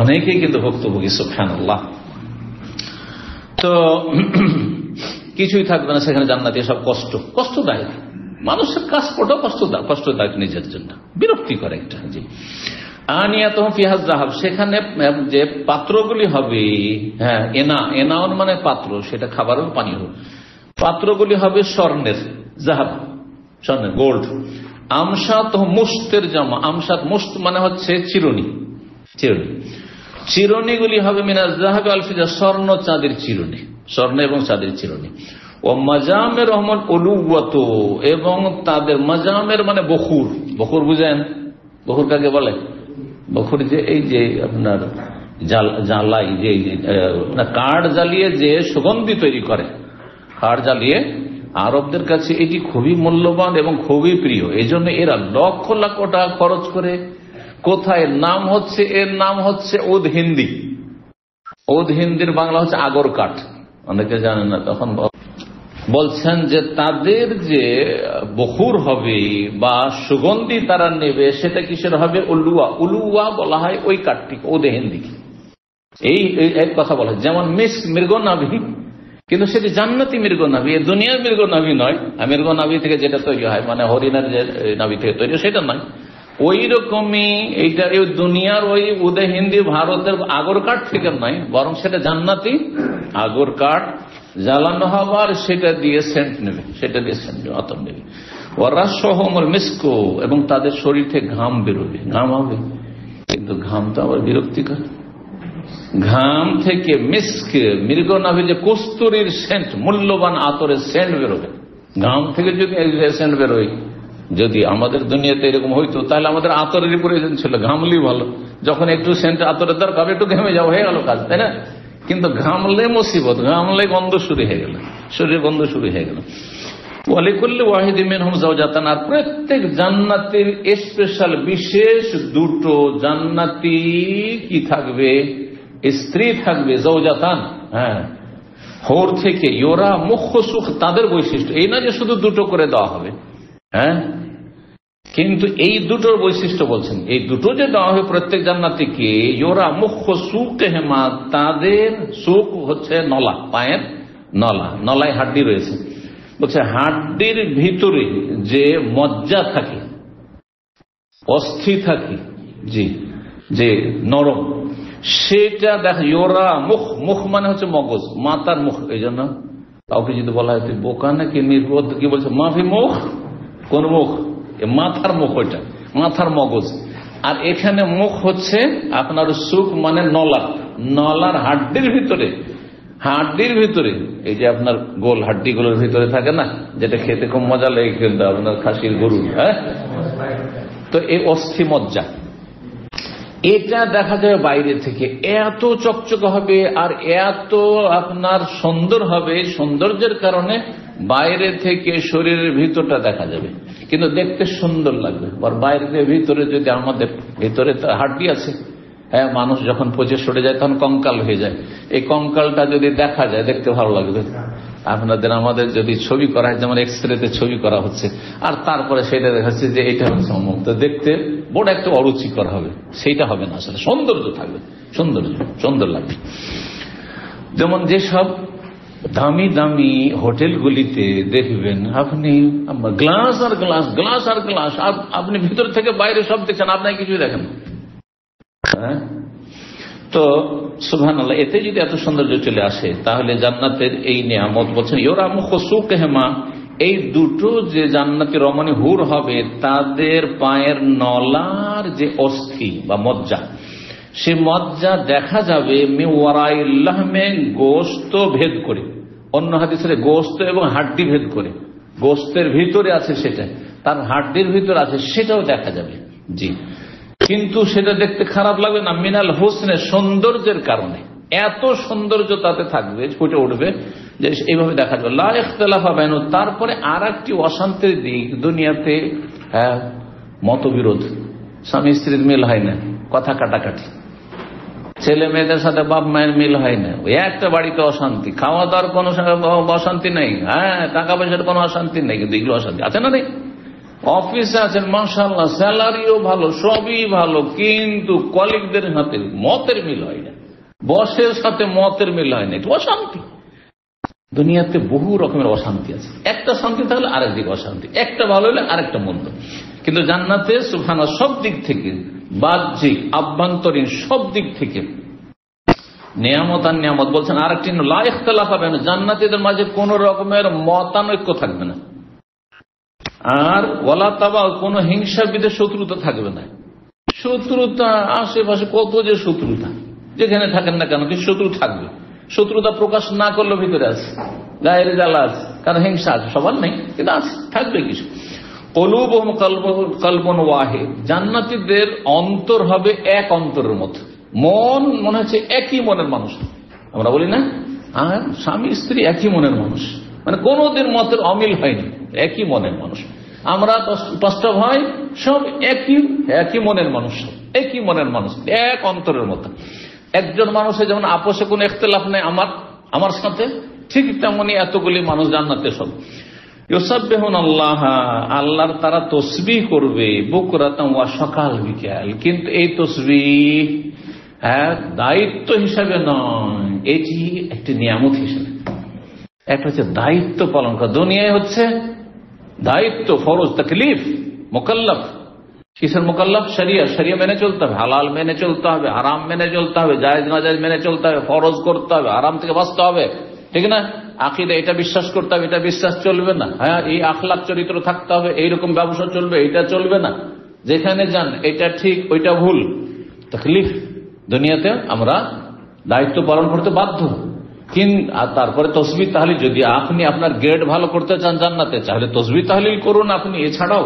অনেকেই কিন্তু ভুক্তভোগী, সুবহানাল্লাহ। তো কিছুই থাকবে না সেখানে জান্নাতে, সব কষ্টদায়ক। মানুষের কাজ করাও কষ্টদায়ক নিজের জন্য, বিরক্তি করে একটা। জি, আনিয়াতুহুম ফিহা যাহাব, সেখানে যে পাত্রগুলি হবে, হ্যাঁ এনাউন মানে পাত্র, সেটা খাবারের পানীয়, পাত্রগুলি হবে স্বর্ণের, যাহাব স্বর্ণের, গোল্ড। আমসাত মুস্তের জামা, আমসাত মুস্ত মানে হচ্ছে চিরুনি, চিরুনিগুলি হবে মিনাজ যাহাব আল ফিদা, স্বর্ণ চাঁদের চিরুনি, স্বর্ণ এবং চাঁদের চিরুনি। ও মাজামের রহমান উলুওয়াত, এবং তাদের মাজামের মানে বখুর, বখুর বুঝেন? বখুর কাকে বলে? বখুর যে এই যে আপনার জ্বালাই, যে কাঠ জ্বালিয়ে যে সুগন্ধি তৈরি করে, কাঠ জ্বালিয়ে, আরবদের কাছে এটি খুবই মূল্যবান এবং খুবই প্রিয়। এই জন্য এরা লক্ষ লক্ষ টাকা খরচ করে। কোথায়? নাম হচ্ছে, এর নাম হচ্ছে ওদ হিন্দি। ওদ হিন্দির বাংলা হচ্ছে আগর কাঠ, অনেকে জানেন না। তখন বলছেন যে তাদের যে বখুর হবে বা সুগন্ধি তারা নেবে, সেটা কিসের হবে? উলুয়া, উলুয়া বলা হয় ওই কাঠটি, ওদ হিন্দিকে। এই কথা বলা হয়। যেমন মৃগনাভি, কিন্তু সেটি জান্নাতি মৃগনাভি, দুনিয়ার মৃগনাভি নয়। মৃগনাভি থেকে যেটা তৈরি হয় মানে হরিণের যে নাভি থেকে তৈরি, সেটা নয়। ওই রকমই এইটা, এই দুনিয়ার ওই উদে হিন্দি ভারতের আগর কাঠ থেকে নয়, বরং সেটা জান্নাতি আগর কাঠ জ্বালানো হবে, আর সেটা দিয়ে সেন্ট নেবে, সেটা দিয়ে সেন্ট নেবে, আতর নেবে। ওরা সহমল মিসকো, এবং তাদের শরীর থেকে ঘাম বেরোবে, ঘাম হবে, কিন্তু ঘাম তো আবার বিরক্তিকর। ঘাম থেকে মিস্ক, মৃগনাভি যে কস্তুরীর সেন্ট, মূল্যবান আতরের সেন্ট বেরোবে। ঘাম থেকে যদি সেন্ট বেরোয়, যদি আমাদের দুনিয়াতে এরকম হইতো তাহলে আমাদের আতরের প্রয়োজন ছিল, ঘামলি ভালো। যখন একটু সেন্ট আতরের দরকার, একটু ঘেমে যাও, হয়ে গেল কাজ, তাই না? কিন্তু ঘামলে মুসিবত, ঘামলে গন্ধ শুরু হয়ে গেল, শরীরে গন্ধ শুরু হয়ে গেল। ওয়ালিকুল্লি ওয়াহিদি মিনহুম যাওজাতান, আর প্রত্যেক জান্নাতীর স্পেশাল বিশেষ দুটো জান্নাতি কি থাকবে? স্ত্রী থাকবে, যাওজাতান, হ্যাঁ, হোর থেকে। ইওরা মুখ্য সুখ, তাদের বৈশিষ্ট্য এই না যে শুধু দুটো করে দেওয়া হবে, হ্যাঁ, কিন্তু এই দুটোর বৈশিষ্ট্য বলছেন। এই দুটো যে দেওয়া হবে প্রত্যেক জান্নাতীকে, ইওরা মুখ্য সুখ হেমা, তাদের সুখ হচ্ছে নলা, পায়ের নলা, নলায় হাড্ডি রয়েছে। বলছে হাড্ডির ভিতরে যে মজ্জা থাকে, অস্থি থাকে, জি, যে নরম, সেটা দেখ। ইওরা মুখ, মুখ মানে হচ্ছে মগজ, মাথার মুখ। এই জন্য কাউকে যদি বলা হয় তুই বোকা নাকি নির্বোধ, কি বলছে? মাফি মুখ, কোন মুখ? মাথার মুখ, ওইটা মাথার মগজ। আর এখানে মুখ হচ্ছে আপনার সুখ মানে নলা, নলার হাড্ডির ভিতরে, হাড্ডির ভিতরে এই যে আপনার গোল হাড্ডিগুলোর ভিতরে থাকে না, যেটা খেতে খুব মজা লাগে কিন্তু আপনার খাসির গরু, হ্যাঁ, তো এই অস্থি মজ্জা, এটা দেখা যাবে বাইরে থেকে, এত চকচকে হবে আর এত আপনার সুন্দর হবে। সৌন্দর্যের কারণে বাইরে থেকে শরীরের ভিতরটা দেখা যাবে, কিন্তু দেখতে সুন্দর লাগবে। আর বাইরে ভিতরে যদি আমাদের ভিতরে হাড্ডি আছে, হ্যাঁ, মানুষ যখন পচে সরে যায় তখন কঙ্কাল হয়ে যায়। এই কঙ্কালটা যদি দেখা যায় দেখতে ভালো লাগবে। আপনাদের আমাদের যদি ছবি করা হয়, যেমন এক্সরেতে ছবি করা হচ্ছে, আর তারপরে সেটা দেখাচ্ছে যে এটা হচ্ছে অমুক, তো দেখতে বড় একটা অরুচিকর হবে, সেইটা হবে না। আসলে সৌন্দর্য থাকবে, সৌন্দর্য, সুন্দর লাগবে। যেমন যেসব দামি দামি হোটেলগুলিতে দেখবেন আপনি গ্লাস আর গ্লাস, গ্লাস আর গ্লাস, আপনি ভিতর থেকে বাইরে সব দেখছেন, আপনাকে কিছুই দেখেন। হ্যাঁ, তো সুবহানাল্লাহ, এতে যদি এত সৌন্দর্য চলে আসে তাহলে জান্নাতের এই নিয়ামত বলছেন ইউরামু খুসুকহিমা, এই দুটো যে জান্নাতি রমণী হুর হবে তাদের পায়ের নলার যে অস্থি বা মজ্জা, সে মজ্জা দেখা যাবে মিওয়ারাইল্লাহমে, গোস্ত ভেদ করে। অন্য হাদিসে গোস্ত এবং হাড্ডি ভেদ করে, গোস্তের ভিতরে আছে সেটা, তার হাড্ডির ভিতরে আছে সেটাও দেখা যাবে। জি, কিন্তু সেটা দেখতে খারাপ লাগবে না, মিনাল হোসনে, সৌন্দর্যের কারণে এত সৌন্দর্য তাতে থাকবে, ফুটে উঠবে যে এইভাবে দেখা যাবে। লা ইখতিলাফা বাইনু, তারপরে আর একটি অশান্তির দিক দুনিয়াতে, মতবিরোধ, স্বামী স্ত্রীর মিল হয় না, কথা কাটাকাটি, ছেলে মেয়েদের সাথে বাপ মায়ের মিল হয় না, ওই একটা বাড়িতে অশান্তি, খাওয়া দাওয়ার কোনো অশান্তি নেই, হ্যাঁ টাকা পয়সার কোনো অশান্তি নেই, কিন্তু এগুলো অশান্তি আছে না? নেই। অফিসে আছেন মাশাআল্লাহ, স্যালারিও ভালো, সবই ভালো, কিন্তু কলিগদের সাথে মতের মিল হয় না, বসের সাথে মতের মিল হয় না, একটু অশান্তি। দুনিয়াতে বহু রকমের অশান্তি আছে, একটা শান্তি থাকলে আরেকদিকে অশান্তি, একটা ভালো হলে আরেকটা মন্দ। কিন্তু জান্নাতে সুবহানাল্লাহ সব দিক থেকে, বাহ্যিক আভ্যন্তরীণ সব দিক থেকে নিয়ামত আর নিয়ামত। বলছেন আরেকটি লা ইখতিলাফা বাইনহুম, জান্নাতীদের মাঝে কোন রকমের মতানৈক্য থাকবে না, আর ওয়ালা তাবা, কোন হিংসা বিদ্বেষ শত্রুতা থাকবে না। শত্রুতা আশেপাশে কত যে শত্রুতা, যেখানে থাকেন না কেন কিছু শত্রু থাকবে, শত্রুতা প্রকাশ না করলেও ভিতরে আছে, গায়ের জ্বালা আছে, কারণ হিংসা আছে, সবার নেই কিন্তু আছে, থাকবে কিছু। কুলুবুহুম কলবুন ওয়াহিদ, জান্নাতীদের অন্তর হবে এক অন্তরের মতো, মন মনে হচ্ছে একই মনের মানুষ। আমরা বলি না, আর স্বামী স্ত্রী একই মনের মানুষ, মানে কোনদিন মতের অমিল হয়নি, একই মনের মানুষ। আমরা 5টা ভাই, সব একই মনের মানুষ, একই মনের মানুষ, এক অন্তরের মতো। একজন মানুষের যেমন আপোষে কোনো ইখতিলাফ নেই আমার সাথে, ঠিক তেমনি এতগুলি মানুষ জান্নাতে সব ইউসাব্বিহুনাল্লাহ, আল্লাহর তারা তাসবিহ করবে, বুকরাতাম ওয়া সকাল বিকাল। কিন্তু এই তাসবিহ দায়িত্ব হিসাবে নয়, এটি একটি নিয়ামত হিসাবে। একটা হচ্ছে দায়িত্ব পালন করা, দুনিয়ায় হচ্ছে দায়িত্ব, ফরজ, তাকলিফ, মুকাল্লাফ। কিসের মুকাল্লাফ? শরিয়া মেনে চলতে হবে, হালাল মেনে চলতে হবে, হারাম মেনে চলতে হবে, জায়েজ নাজায়েজ মেনে চলতে হবে, ফরজ করতে হবে, হারাম থেকে বাঁচতে হবে, ঠিক না? আকীদা এটা বিশ্বাস করতে হবে, এটা বিশ্বাস চলবে না, হ্যাঁ এই আখলাক চরিত্র থাকতে হবে, এইরকম ব্যবসা চলবে, এটা চলবে না, যেখানে যান এটা ঠিক ওইটা ভুল। তাকলিফ, দুনিয়াতে আমরা দায়িত্ব পালন করতে বাধ্য। আর তারপরে তসবিহ তাহলিল, যদি আপনি আপনার গ্রেড ভালো করতে চান জান্নাতে, তাহলে তসবিহ তাহলিল করুন আপনি, এছাড়াও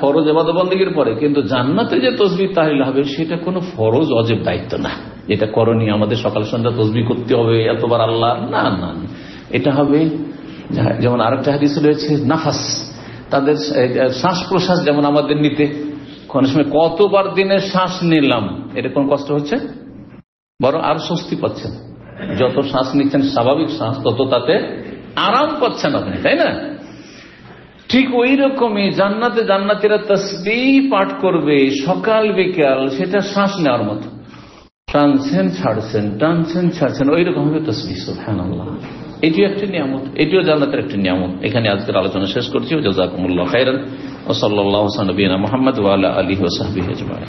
ফরজ ইবাদত বন্দেগীর পরে। কিন্তু জান্নাতে যে তসবিহ তাহলিল হবে সেটা কোনো ফরজ অজেব দায়িত্ব না, এটা করণীয়, আমাদের সকাল সন্ধ্যা তসবিহ করতে হবে এতবার আল্লাহ, না না, এটা হবে যেমন আরেকটা হাদিস রয়েছে, নাফাস, তাদের শ্বাস প্রশ্বাস যেমন আমাদের নিতে কোন সময় কতবার দিনের শ্বাস নিলাম, এটা কোন কষ্ট হচ্ছে, বরং আর স্বস্তি পাচ্ছেন। যত শ্বাস নিচ্ছেন স্বাভাবিক শ্বাস, তত তাতে আরাম পাচ্ছেন আপনি, তাই না? ঠিক ওই রকমই জান্নাতে জান্নাতীরা তাসবিহ পাঠ করবে সকাল বিকাল, সেটা শ্বাস নেওয়ার মতো, টানছেন ছাড়ছেন, টানছেন ছাড়ছেন, ওই রকম হবে তাসবিহ। সুবহানাল্লাহ, এটিও একটি নিয়ামত, এটিও জান্নাতের একটি নিয়ামত। এখানে আজকের আলোচনা শেষ করছি। জাযাকুমুল্লাহু খাইরান ওয়া সাল্লাল্লাহু আলা নবিয়িনা মুহাম্মদ ওয়া আলা আলিহি ওয়া সাহবিহি আজমাইন।